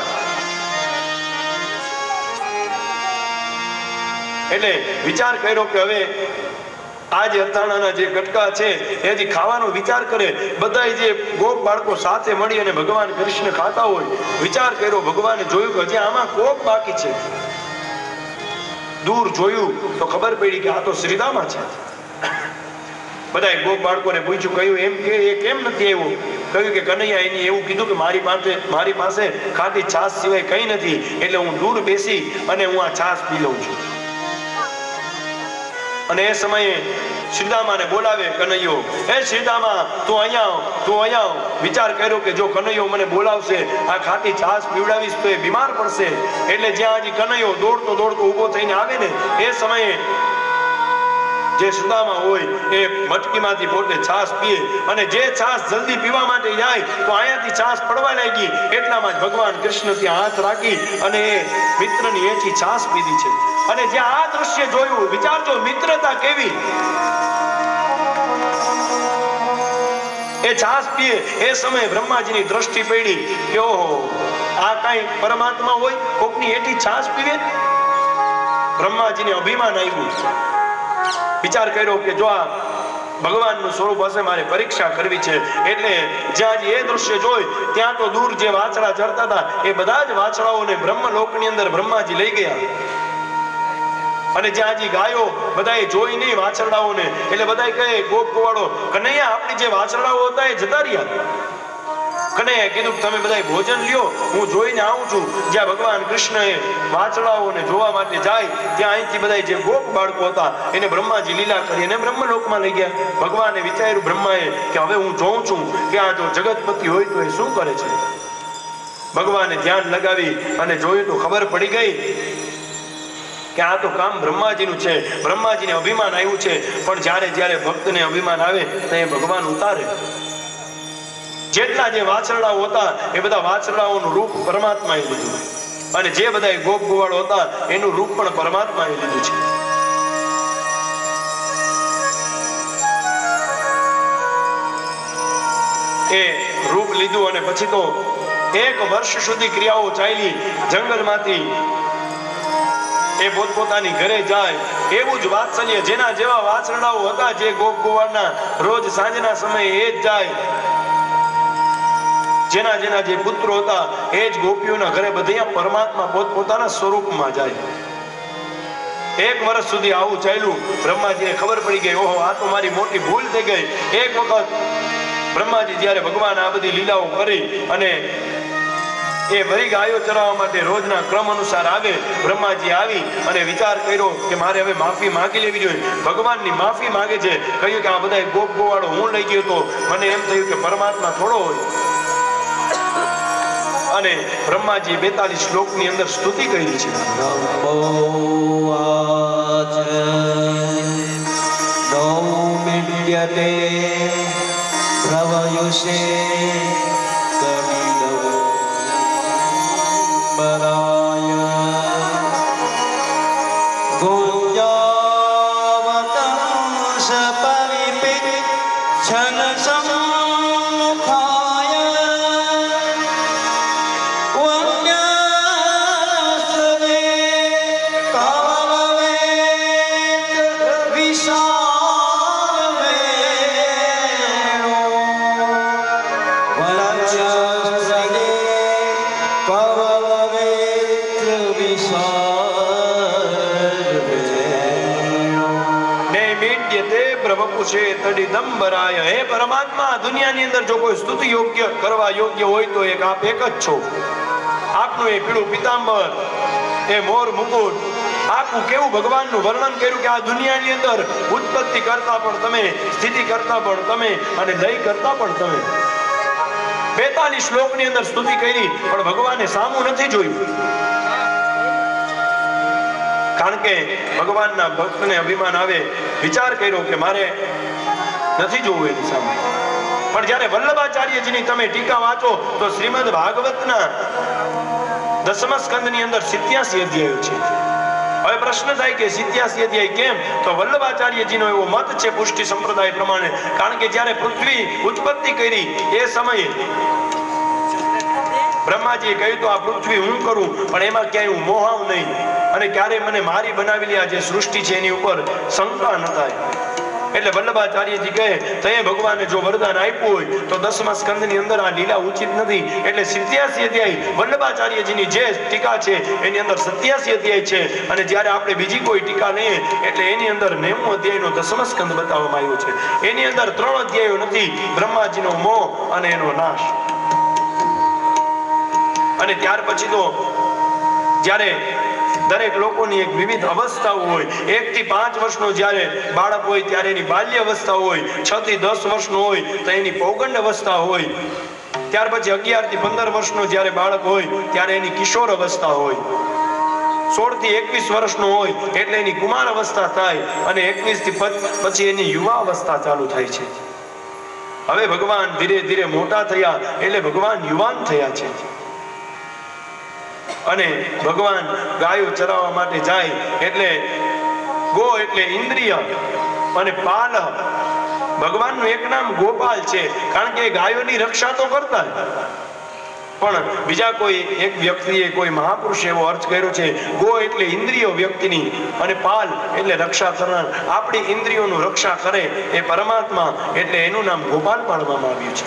એટલે વિચાર કર્યો કે હવે આ જે અથાણાના જે કટકા છે એથી ખાવાનો વિચાર કરે. બધા જે ગોપ બાળકો સાથે મળી અને ભગવાન કૃષ્ણ ખાતા હોય, વિચાર કર્યો. ભગવાને જોયું કે હજી આમાં કોક બાકી છે. દૂર જોયું તો ખબર પડી કે આ તો શ્રીદામા છે. બધા ગોપ બાળકોને પૂછ્યું, કહ્યું એમ કે એ કેમ નથી આવ્યો? કહ્યું કે કનૈયા એની એવું કીધું કે મારી પાસે ખાટી છાશ સિવાય કઈ નથી, એટલે હું દૂર બેસી અને હું આ છાશ પી લઉં છું. અને એ સમયે શ્રીદામાને બોલાવે કનૈયો, હે શ્રીદામા તું અહીંયા આવ. વિચાર કર્યો કે જો કનૈયો મને બોલાવશે, આ ખાટી છાશ પીવડાવીશ તો એ બીમાર પડશે. એટલે જ્યાં હજી કનૈયો દોડતો ઊભો થઈને આવે ને એ સમયે જે સુદામા હોય એ મટકીમાંથી પોતે છાશ પીએ અને જે છાશ જલ્દી પીવા માટે જાય તો અહીંયાથી છાશ પડવા લાગી. એટલામાં જ ભગવાન કૃષ્ણ ત્યાં હાથ રાખી અને એ મિત્રની એથી છાશ પીધી છે. અને જ્યાં આ દ્રશ્ય જોયું, વિચારજો મિત્રતા કેવી. એ છાશ પીએ એ સમયે બ્રહ્માજીની દ્રષ્ટિ પડી કે ઓહો, આ કઈ પરમાત્મા હોય કોકની એથી છાશ પીવે? બ્રહ્માજીને અભિમાન આવ્યું. વિચાર કર્યો કે જો આ ભગવાનનું સ્વરૂપ હશે, મારે પરીક્ષા કરવી છે. એટલે જ્યાં એ દ્રશ્ય જોઈ ત્યાં તો દૂર જે વાછડા ચરતા હતા એ બધા જ વાછડાઓને બ્રહ્મલોકની અંદર બ્રહ્માજી લઈ ગયા. અને જ્યાં જે ગાયો બધાએ જોઈ નહીં વાછરડાઓને, એટલે બધા કહે ગોપ ગોવાળો, કનૈયા આપણી જે વાછરડાઓ હતા એ જતા રહ્યા. કનૈયાએ કીધું તમે બધા ભોજન લ્યો, હું જોઈને આવું છું. જ્યાં ભગવાન કૃષ્ણ એ વાછરડાઓને જોવા માટે જાય ત્યાં અહીંથી બધા જે ગોપ બાળકો હતા એને બ્રહ્માજી લીલા કરી અને બ્રહ્મલોકમાં લઈ ગયા. ભગવાને વિચાર્યું બ્રહ્માએ કે હવે હું જોઉં છું કે આ જો જગતપતિ હોય તો એ શું કરે છે. ભગવાને ધ્યાન લગાવી અને જોયું તો ખબર પડી ગઈ કે આ તો કામ બ્રહ્માજીનું છે. બ્રહ્માજીને અભિમાન આવ્યું છે, પણ જ્યારે ભક્તને અભિમાન આવે ત્યાં ભગવાન ઉતારે. જેટલા જે વાછરડાઓ હતા એ બધા વાછરડાઓનું રૂપ પરમાત્માએ લીધું અને જે બધા ગોપ ગોવાળો હતા એનું રૂપ પણ પરમાત્માએ લીધું છે. એ રૂપ લીધું અને પછી તો 1 વર્ષ સુધી ક્રિયાઓ ચાલી. જંગલમાંથી એ પોતપોતાની ઘરે જાય. એવું જ વાત્સલ્ય જેના જેવા વાછરડાઓ હતા જે ગોપ ગોવાળના રોજ સાંજના સમયે એ જ જાય. જેના જે પુત્રો હતા એ જ ગોપીઓના ઘરે બધા પરમાત્મા પોતપોતાના સ્વરૂપમાં જાય. 1 વર્ષ સુધી આવું ચાલ્યું. બ્રહ્માજીને ખબર પડી ગઈ, ઓહો આ તો મારી મોટી ભૂલ થઈ ગઈ. એક વખત બ્રહ્માજી જ્યારે ભગવાન આ બધી લીલાઓ કરી અને એ વળી ગાયો ચરાવવા માટે રોજના ક્રમ અનુસાર આવે, બ્રહ્માજી આવી અને વિચાર કર્યો કે મારે હવે માફી માંગી લેવી જોઈએ. ભગવાનની માફી માંગે છે. કહ્યું કે આ બધા ગોપ ગોવાળો હું લઈ ગયો તો મને એમ થયું કે પરમાત્મા થોડો હોય. અને બ્રહ્માજી 42 શ્લોકની અંદર સ્તુતિ કરી છે. હે પરમાત્મા, દુનિયાની અંદર જો કોઈ સ્તુતિ યોગ્ય કરવા યોગ્ય હોય તો આપ એક જ છો. આપનું એ પીળું પીતાંબર, એ મોર મુકુટ, આખું કેવું ભગવાનનું વર્ણન કર્યું કે આ દુનિયાની અંદર ઉત્પત્તિ કરતા પણ તમે, સ્થિતિ કરતા પણ તમે અને લય કરતા પણ તમે. 42 શ્લોકની અંદર સ્તુતિ કરી પણ ભગવાને સામું નથી જોયું. કારણ કે ભગવાનના ભક્તને અભિમાન આવે, વિચાર કર્યો કે મારે નથી જોવું એની સામે. પણ જ્યારે વલ્લભાચાર્યજીની તમે ટીકા વાંચો તો શ્રીમદ ભાગવતના 10મા સ્કંદની અંદર 87 અધ્યાયો છે. હવે પ્રશ્ન થાય કે 87 અધ્યાય કેમ? તો વલ્લભાચાર્યજીનો એવો મત છે પુષ્ટિ સંપ્રદાય પ્રમાણે. કારણ કે જ્યારે પૃથ્વી ઉત્પત્તિ કરી એ સમયે બ્રહ્માજીએ કહ્યું તો આ પૃથ્વી હું કરું, પણ એમાં ક્યાંય હું મોહાવ નહીં અને ક્યારે મને મારી બનાવેલી આ જે સૃષ્ટિ છે એની ઉપર શંકા ન થાય. એટલે વલ્લભાચાર્યજી કહે તો એ ભગવાને જો વરદાન આપ્યું હોય તો 10મા સ્કંદની અંદર આ લીલા ઉચિત નથી. એટલે 87 અધ્યાય વલ્લભાચાર્યજીની જે ટીકા છે એની અંદર 87 અધ્યાય છે. અને જ્યારે આપણે બીજી કોઈ ટીકા લઈએ એટલે એની અંદર 90 અધ્યાયનો 10મો સ્કંદ બતાવવામાં આવ્યો છે. એની અંદર 3 અધ્યાયો નથી, બ્રહ્માજીનો મોહ અને એનો નાશ. અને ત્યાર પછી તો જ્યારે દરેક લોકોની એક વિવિધ અવસ્થાઓ હોય, 1 થી 5 વર્ષનો જ્યારે બાળક હોય ત્યારે એની બાલ્ય અવસ્થા હોય, 6 થી 10 વર્ષનો હોય તો એની પૌગંડ અવસ્થા હોય, ત્યાર પછી 11 થી 15 વર્ષનો જ્યારે બાળક હોય ત્યારે એની કિશોર અવસ્થા હોય, 16 થી 21 વર્ષનો હોય એટલે એની કુમાર અવસ્થા થાય અને 21 થી પછી એની યુવા અવસ્થા ચાલુ થાય છે. હવે ભગવાન ધીરે ધીરે મોટા થયા એટલે ભગવાન યુવાન થયા છે. અને ભગવાન ગાયો ચરાવવા માટે જાય એટલે ગો એટલે ઇન્દ્રિય અને પાલ, ભગવાનનું એક નામ ગોપાલ છે કારણ કે ગાયોની રક્ષા તો કરતા. પણ બીજા કોઈ એક વ્યક્તિએ, કોઈ મહાપુરુષે એવો અર્થ કર્યો છે, ગો એટલે ઇન્દ્રિયો વ્યક્તિની અને પાલ એટલે રક્ષા કરનાર. આપણી ઇન્દ્રિયોનું રક્ષા કરે એ પરમાત્મા, એટલે એનું નામ ગોપાલ પાડવામાં આવ્યું છે.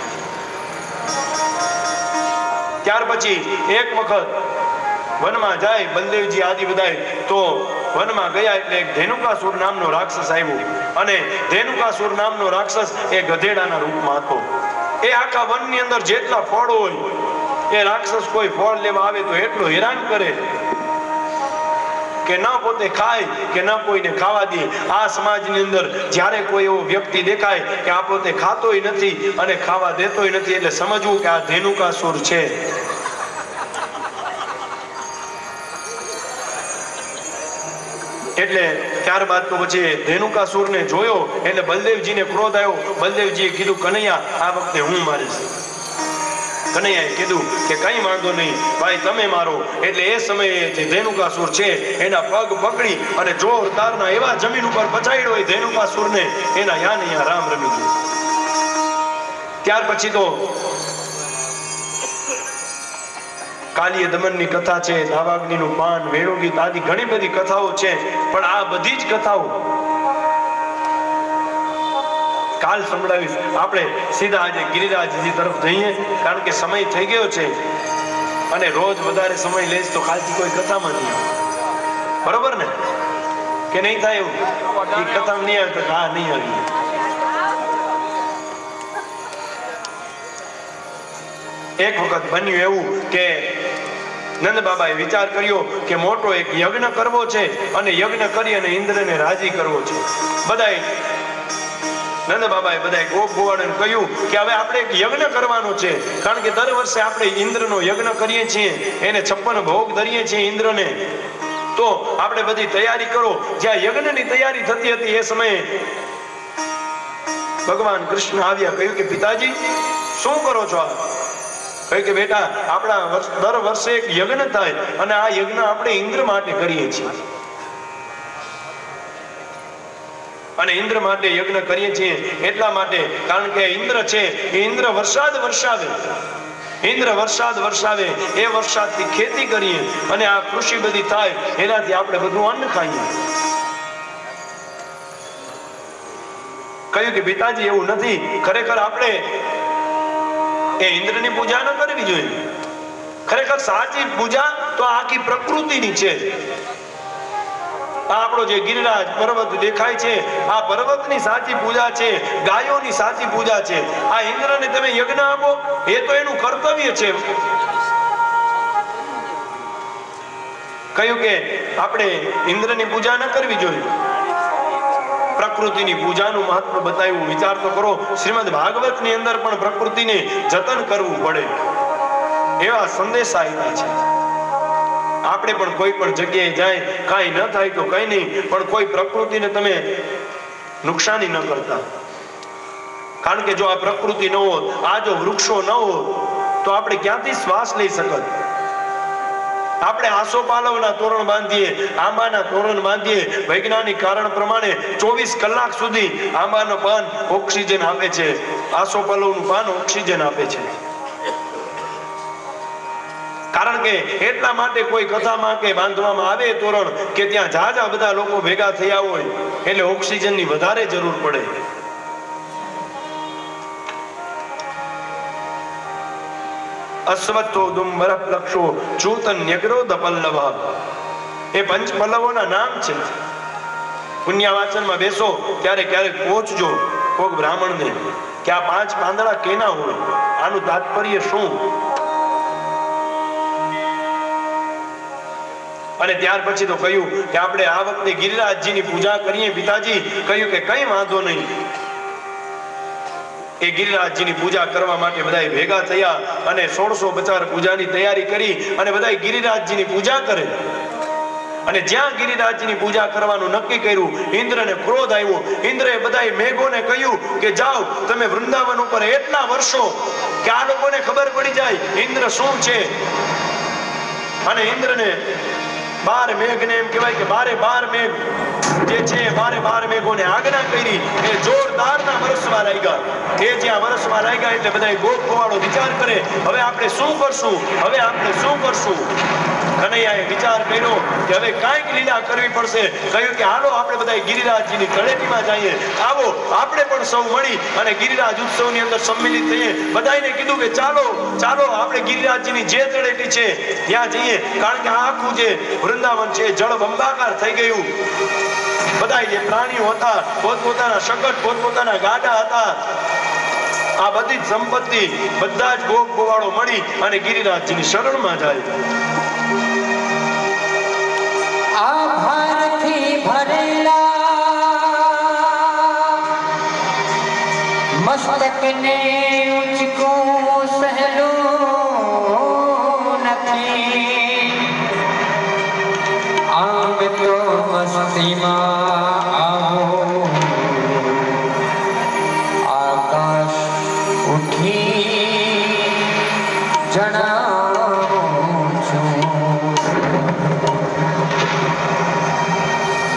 ત્યાર પછી એક વખત વનમાં જાય બલદેવજી આદિ બધાય, તો વનમાં ગયા એટલે એક ધેનુકાસુર નામનો રાક્ષસ આવ્યો. અને ધેનુકાસુર નામનો રાક્ષસ એ ગધેડાના રૂપમાં હતો. એ આખા વનની અંદર જેટલા ફળ હોય એ રાક્ષસ કોઈ ફળ લેવા આવે તો એટલો હેરાન કરે કે ન પોતે ખાય કે ન કોઈને ખાવા દે. આ સમાજની અંદર જ્યારે કોઈ એવો વ્યક્તિ દેખાય કે આ પોતે ખાતોય નથી અને ખાવા દેતોય નથી એટલે સમજવું કે આ ધેનુકાસુર છે. એટલે ત્યારબાદ તો પછી ધેનુકાસુરને જોયો એટલે બલદેવજીને ક્રોધ આવ્યો. બલદેવજીએ કીધું કનૈયા આ વખતે હું મારીશ. કનૈયાએ કીધું કે કઈ વાંધો નહીં ભાઈ, તમે મારો. એટલે એ સમયે જે ધેનુકાસુર છે એના પગ પકડી અને જોરદારના એવા જમીન ઉપર પછાડ્યો એ ધેનુકાસુરને, એના યાન અહીંયા રામ રમી ગયો. ત્યાર પછી તો કાલીય દમનની કથા છે, દાવાગ્નિનું પાન, વેણુગીત આદિ ઘણી બધી કથાઓ છે. પણ આ બધી જ કથાઓ કાલ સંભળાવીશ. આપણે સીધા આજે ગિરિરાજજી તરફ જઈએ કારણ કે સમય થઈ ગયો છે અને રોજ વધારે સમય લેશ તો કાલથી કોઈ કથામાં નહીં આવે. બરોબર ને કે નહીં થાય? એવું એ કથામાં નહીં આવે તો હા નહીં આવી. એક વખત બન્યું એવું કે નંદ બાબાએ વિચાર કર્યો કે મોટો એક યજ્ઞ કરવો છે અને યજ્ઞ કરી અને ઇન્દ્રને રાજી કરવો છે. બધાએ નંદ બાબાએ બધાએ ગોપ ગોવાળાને કહ્યું કે હવે આપણે એક યજ્ઞ કરવાનો છે. કારણ કે દર વર્ષે આપણે ઇન્દ્રનો યજ્ઞ કરીએ છીએ, એને 56 ભોગ ધરીએ છીએ ઇન્દ્રને. તો આપણે બધી તૈયારી કરો. જ્યાં યજ્ઞની તૈયારી થતી હતી એ સમયે ભગવાન કૃષ્ણ આવ્યા. કહ્યું કે પિતાજી શું કરો છો? આ કહ્યું કે બેટા આપણા દર વર્ષે એક યજ્ઞ થાય અને આ યજ્ઞ આપણે ઇન્દ્ર માટે કરીએ છીએ. અને ઇન્દ્ર માટે યજ્ઞ કરીએ છીએ એટલા માટે કારણ કે ઇન્દ્ર છે એ ઇન્દ્ર વરસાદ વરસાવે. ઇન્દ્ર વરસાદ વરસાવે એ વરસાદથી ખેતી કરીએ અને આ કૃષિ બધી થાય એનાથી આપણે બધું અન્ન ખાઈએ. કહ્યું કે પિતાજી એવું નથી, ખરેખર આપણે એ ઇન્દ્રની પૂજા ન કરવી જોઈએ. ખરેખર સાચી પૂજા તો આખી પ્રકૃતિની છે. આપણો જે ગિરિરાજ પર્વત દેખાય છે આ પર્વતની સાચી પૂજા છે, ગાયોની સાચી પૂજા છે. આ ઇન્દ્રને તમે યજ્ઞ આપો એ તો એનું કર્તવ્ય છે. કહ્યું કે આપણે ઇન્દ્રની પૂજા ન કરવી જોઈએ, પ્રકૃતિની પૂજાનું મહત્વ બતાવ્યું. વિચાર તો કરો, શ્રીમદ ભાગવતની અંદર પણ પ્રકૃતિને જતન કરવું પડે એવા સંદેશા આપ્યા છે. આપણે પણ કોઈ પણ જગ્યાએ જાય, કાંઈ ન થાય તો કઈ નહીં, પણ કોઈ પ્રકૃતિને તમે નુકસાની ન કરતા. કારણ કે જો આ પ્રકૃતિ ન હોત, આ જો વૃક્ષો ન હોત, તો આપણે ક્યાંથી શ્વાસ લઈ શકત? આપણે આસોપાલવના તોરણ બાંધીએ, આંબાના તોરણ બાંધીએ, વૈજ્ઞાનિક કારણ પ્રમાણે 24 કલાક સુધી આંબાનો પાન ઓક્સિજન આપે છે, આસોપાલવનું પાન ઓક્સિજન આપે છે. કારણ કે એટલા માટે કોઈ કથામાં કે બાંધવામાં આવે તોરણ કે ત્યાં ઝાઝા બધા લોકો ભેગા થયા હોય એટલે ઓક્સિજનની વધારે જરૂર પડે. અશ્વત્થો દુંબર પ્લક્ષો ચૂતન્યગ્રોધ પલ્લવ, એ પંચ પલ્લવોના નામ છે. પુણ્યવાચનમાં બેસો ત્યારે ક્યારેક પહોંચજો કોક બ્રાહ્મણને કે આ 5 પાંદડા કેના હોય, આનું તાત્પર્ય શું? અને ત્યાર પછી તો કહ્યું કે આપણે આ વખતે ગિરિરાજજીની પૂજા કરીએ પિતાજી. કહ્યું કે કઈ વાંધો નહીં. એ ગિરિરાજજીની પૂજા કરવા માટે બધા ભેગા થયા અને 1650 પૂજાની તૈયારી કરી અને બધા ગિરિરાજજીની પૂજા કરે. અને જ્યાં ગિરિરાજજીની પૂજા કરવાનું નક્કી કર્યું, ઇન્દ્રને ક્રોધ આવ્યો. ઇન્દ્રએ બધા મેઘોને કહ્યું કે જાઓ તમે વૃંદાવન ઉપર એટલા વર્ષો કે આ લોકોને ખબર પડી જાય ઇન્દ્ર શું છે. અને ઇન્દ્રને 12 મેઘને એમ કહેવાય કે 12 મેઘ જે છે, 12 મેઘોને આજ્ઞા કરી. એ જોરદારના વરસવા લાગ્યા. એ જ્યાં વરસવા લાગ્યા એટલે બધા ગોપ ગોવાળો વિચાર કરે, હવે આપણે શું કરશું, હવે આપણે શું કરશું? કનૈયાએ વિચાર કર્યો કે હવે કાંઈક લીલા કરવી પડશે. કહ્યું કે હાલો આપણે બધા ગિરિરાજજીની તળેટીમાં જઈએ, આવો આપણે પણ સૌ મળી અને ગિરિરાજ ઉત્સવની અંદર સંમિલિત થઈએ. બધાને કીધું કે ચાલો ચાલો આપણે ગિરિરાજજીની જે તળેટી છે ત્યાં જઈએ. કારણ કે આ આખું જે વૃંદાવન છે જળબંબાકાર થઈ ગયું. બધા જે પ્રાણીઓ હતા પોતપોતાના શકટ, પોતપોતાના ગાડા હતા, આ બધી જ સંપત્તિ બધા જ ગોપ ગોવાળો મળી અને ગિરિરાજજીની શરણમાં જાય. આભારથી ભરેલા મસ્તકને ઉચકો સહેલો નથી. આમ તો મસ્તીમાં આવો, આકાશ ઉઠી જણાવું છું.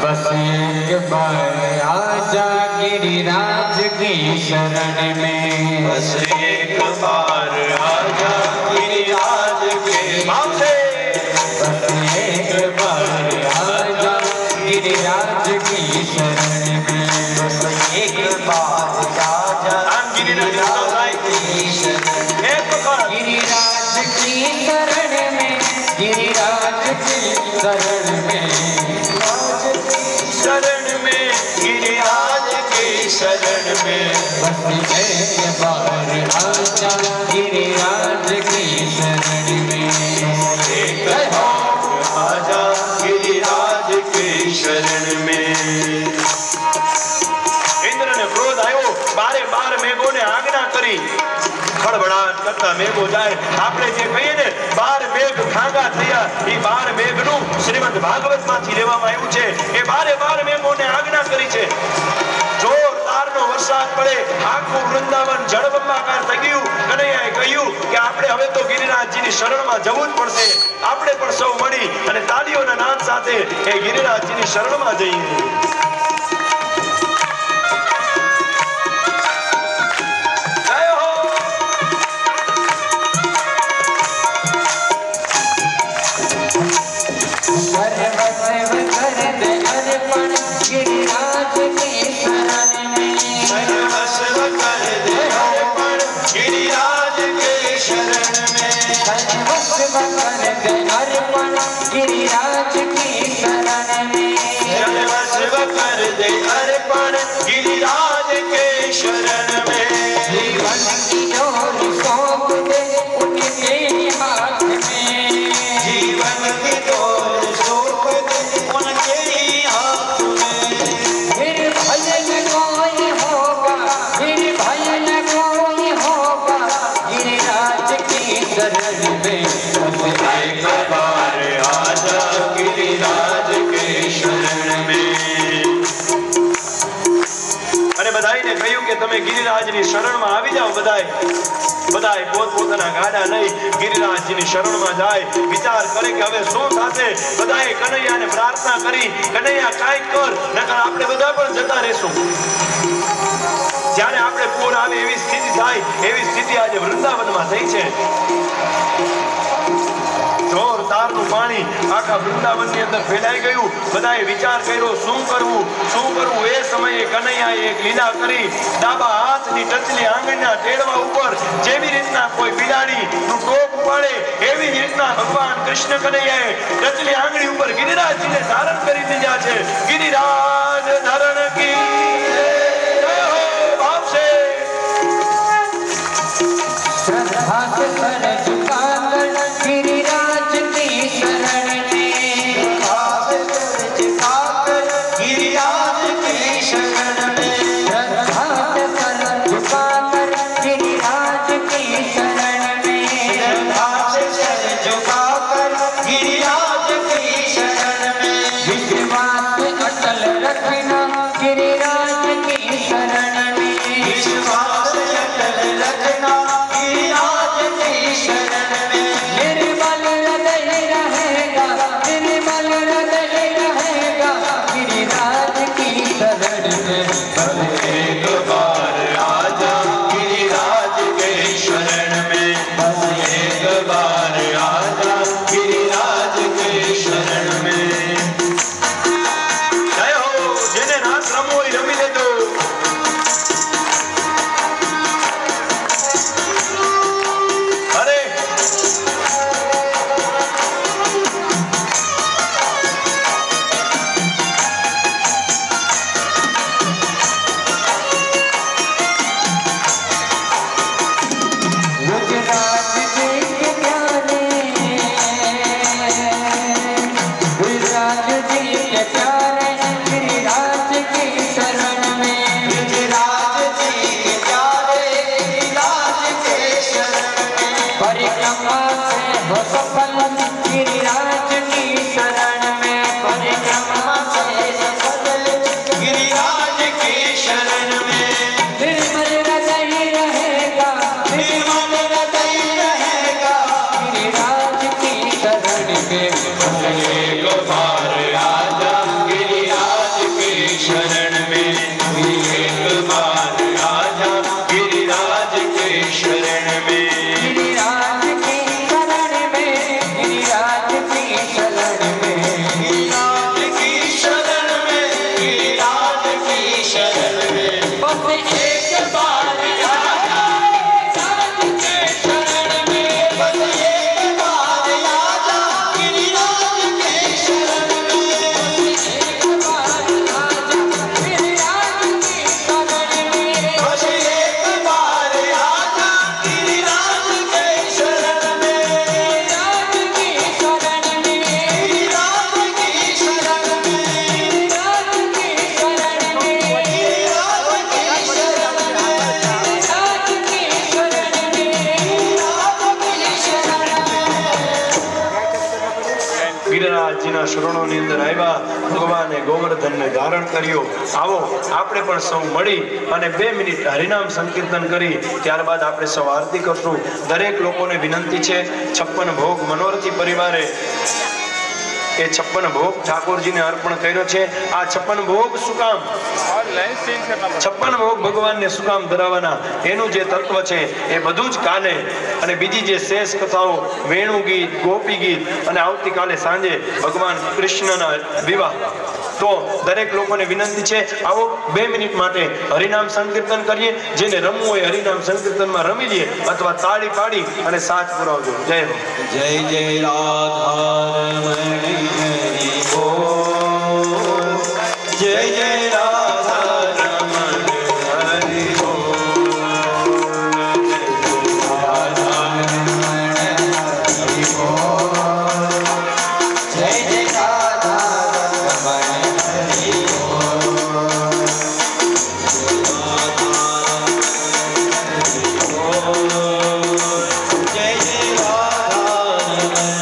बस एक बार आजा गिरिराज की शरण में, बस एक बार आजा गिरिराज के भाव से, बस एक बार आजा गिरिराज की शरण में, बस एक बार आजा गिरिराज की शरण में, गिरिराज की शरण में, गिरिराज की शरण में, शरण में गिरिराज की शरण में, बस एक बार आजा गिरिराज की शरण में, एक बार आजा गिरिराज की शरण में. ઇન્દ્રને ક્રોધ આવ્યો. 12 મેઘોને આજ્ઞા કરી. ખળભળાટ કરતા મેઘો જાય. આપણે જે કહીએ ને 12 મેઘ ખાંગા થયા, એ 12 મેઘનું શ્રીમદ ભાગવતમાંથી લેવામાં આવ્યું છે. એ 12 મેઘોને આજ્ઞા કરી છે. જોરદારનો વરસાદ પડે, આખું વૃંદાવન જળબંબાકાર થઈ ગયું. કનૈયાએ કહ્યું કે આપણે હવે તો ગિરિરાજજીની શરણમાં જવું જ પડશે. આપણે પણ સૌ મળી અને તાળીઓના નાદ સાથે એ ગિરિરાજજીની શરણમાં જઈએ. गिरिराज की शरण में, सर्वस्व कर दे अर्पण गिरिराज के शरण में, जीवन की डोर सौंप दे उनके हाथ में, जीवन की डोर एक बार आजा गिरिराज के शरण में। અને બધાઈને કહ્યું કે તમે ગિરિરાજની શરણમાં આવી જાઓ। બધાએ પોતપોતાના ગાડા લઈ ગિરિરાજજીની શરણમાં જાય। વિચાર કરે કે હવે શું થશે। બધાએ કનૈયાને પ્રાર્થના કરી, કનૈયા કાંઈક કર, નકર આપણે બધા પણ જતા રહેશું। જ્યારે આપણે પૂર આવે એવી સ્થિતિ થાય, એવી સ્થિતિ આજે વૃંદાવનમાં થઈ છે। જોરદારનું પાણી આખા વૃંદાવનની અંદર ફેલાઈ ગયું। બધાએ વિચાર કર્યો શું કરવું। એ સમયે કનૈયાએ એક લીલા કરી, ડાબા હાથની ટચલી આંગળીના ટેડવા ઉપર જેવી રીતના કોઈ બિલાડીનું ટોપ ઉપાડે એવી જ રીતના ભગવાન કૃષ્ણ કનૈયાએ ટચલી આંગળી ઉપર ગિરિરાજજીને ધારણ કરી દીધા છે। ગિરિરાજ ધરણ કી જય હો ભાવ છે। श्रद्धा से सर झुकाकर गिरिराज की शरण में, गिरिराज की शरण में, श्रद्धा से सर झुकाकर गिरिराज की शरण में, श्रद्धा से सर झुकाकर गिरिराज की शरण में, विश्वास अटल रखना गिरिराज की शरण में, विश्वास अटल रखना गिरिराज की शरण में, निर्मल हृदय रहेगा, निर्मल हृदय रहेगा गिरिराज की शरण में। बस एक बार आजा गिरिराज के शरण में। बस एक बार आजा गिरिराज के शरण में। जय हो, जेने रास रमो होय रमी लेजो। अरे गुजरात जी के प्यारे, गुजरात जी के प्यारे गिरिराज की शरण में, गुजरात जी के प्यारे गिरिराज के शरण में, परिक्रमा से हो सफल गिरिराज की शरण में, परिक्रमा से सफल गिरिराज की शरण में, निर्मल हृदय रहेगा, निर्मल हृदय रहेगा गिरिराज की शरण में। एक बार आजा गिरिराज के शरण में। एक बार आजा गिरिराज के शरण में। गिरिराज की शरण में, गिरिराज की शरण में, गिरिराज की शरण में, गिरिराज की शरण में, बस एक बार आजा गिरिराज के शरण में, बस एक बार आजा गिरिराज के शरण में, बस एक बार आजा गिरिराज की शरण में, बस एक बार आजा गिरिराज के शरण में, गिरिराज की शरण में, गिरिराज की शरण में, गिरिराज की शरण में, गिरिराज की शरण में, गिरिराज की शरण में, गिरिराज की शरण में। ગિરિરાજજીના શરણોની અંદર આવ્યા, ભગવાને ગોવર્ધનને ધારણ કર્યો। આવો આપણે પણ સૌ મળી અને 2 મિનિટ હરિનામ સંકીર્તન કરી ત્યારબાદ આપણે સૌ આરતી કરશું। દરેક લોકોને વિનંતી છે, 56 ભોગ મનોરથી પરિવારે એ 56 ભોગ ઠાકોરજીને અર્પણ કર્યો છે। આ 56 ભોગ શું કામ? 56 ભોગ ભગવાનને શું કામ ધરાવવાના, એનું જે તત્વ છે એ બધું જ કાલે અને બીજી જે શેષ કથાઓ, વેણુ ગીત, ગોપી ગીત અને આવતીકાલે સાંજે ભગવાન કૃષ્ણના વિવાહ। તો દરેક લોકોને વિનંતી છે, આવો 2 મિનિટ માટે હરિનામ સંકીર્તન કરીએ। જેને રમવું હોય હરિનામ સંકીર્તનમાં રમી લઈએ અથવા તાળી પાડી અને સાથ પુરાવજો। જય હો। जय जय राधारमण हरि बोल, जय जय राधारमण हरि बोल, राधारमण हरि बोल, जय जय राधारमण हरि बोल, जय जय राधारमण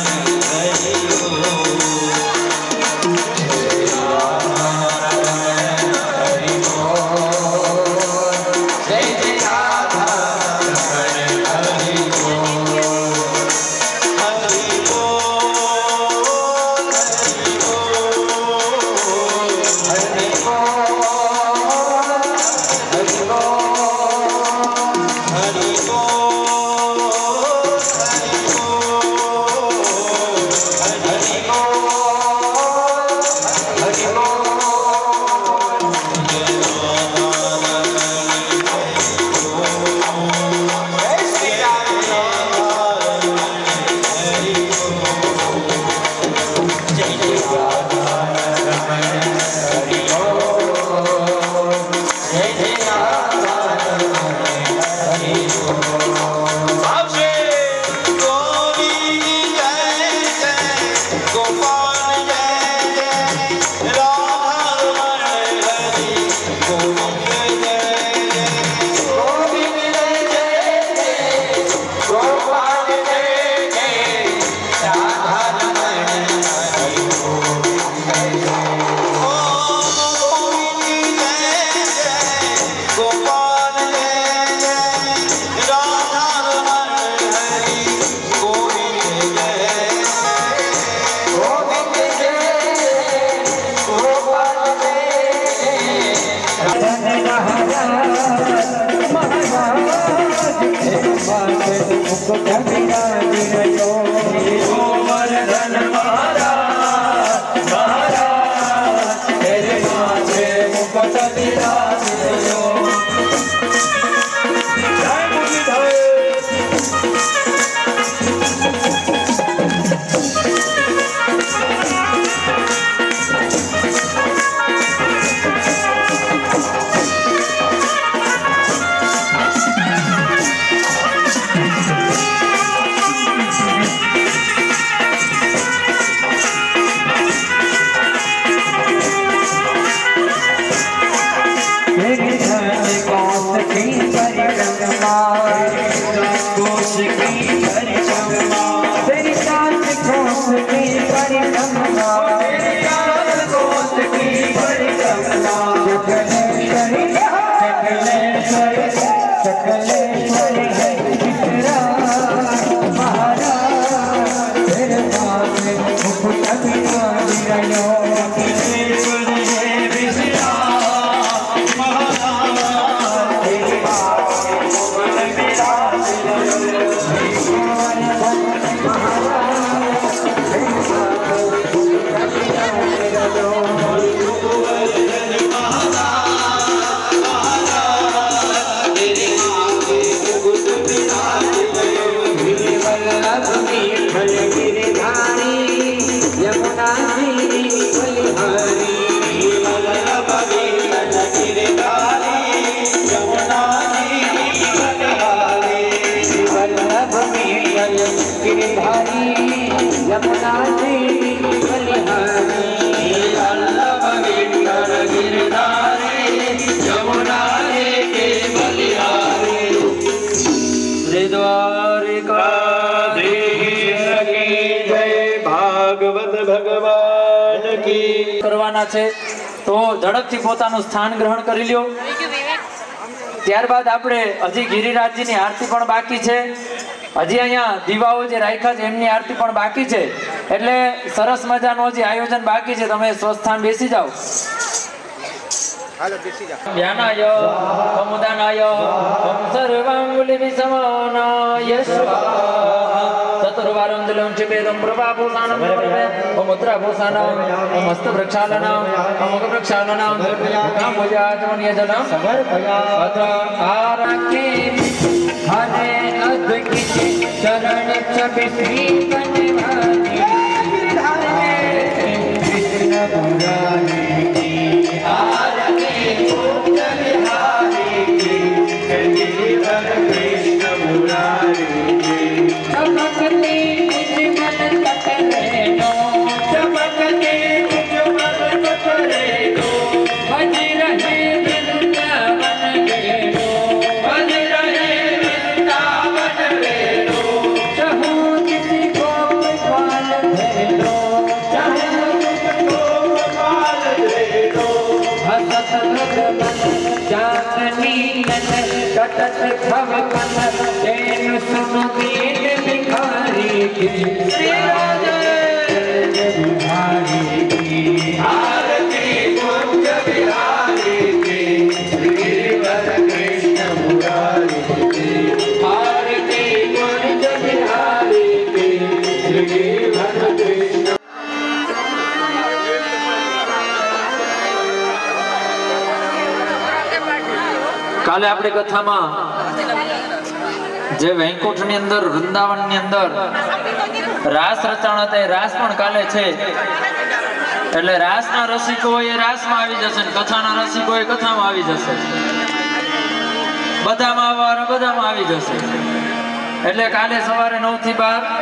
मुकुट विराज रयो गोवर्धन महाराज महाराज तेरे माथे मुकुट विराज रयो કરવાના છે તો ઝડપથી પોતાનું સ્થાન ગ્રહણ કરી લ્યો। ત્યારબાદ આપણે હજી ગિરિરાજજીની આરતી પણ બાકી છે, હજી અહીંયા દીવાઓ જે રાખ્યા છે એમની આરતી પણ બાકી છે, એટલે સરસ મજાનું હજી આયોજન બાકી છે। તમે સ્વસ્થાન બેસી જાઓ। ધ્યાનાય અમુદાનાય ઓમ સર્વાંગુલિ વિસમાનાય સ્વાહા ચતુર્વારં જલં ચિપેદં પ્રભાભૂષાણં પ્રભવે ઓમ મુદ્રાભૂષાણં ઓમ હસ્તવૃક્ષાલનં ઓમ મુખવૃક્ષાલનં કામોજાચમનીયજનં સગર્ભયા આરકે હરે અદ્વિતિ ચરણ ચપિશ્રી કન્વાની કૃષ્ણ પુરાણી કાલે આપણે કથામાં જે વૈકુંઠની અંદર વૃંદાવનની અંદર રાસ રચાણ હતા, રાસ પણ કાલે છે, એટલે રાસના રસિકો એ રાસમાં આવી જશે, કથાના રસિકો એ કથામાં આવી જશે, બધામાં આવવાના બધામાં આવી જશે। એટલે કાલે સવારે 9 થી 12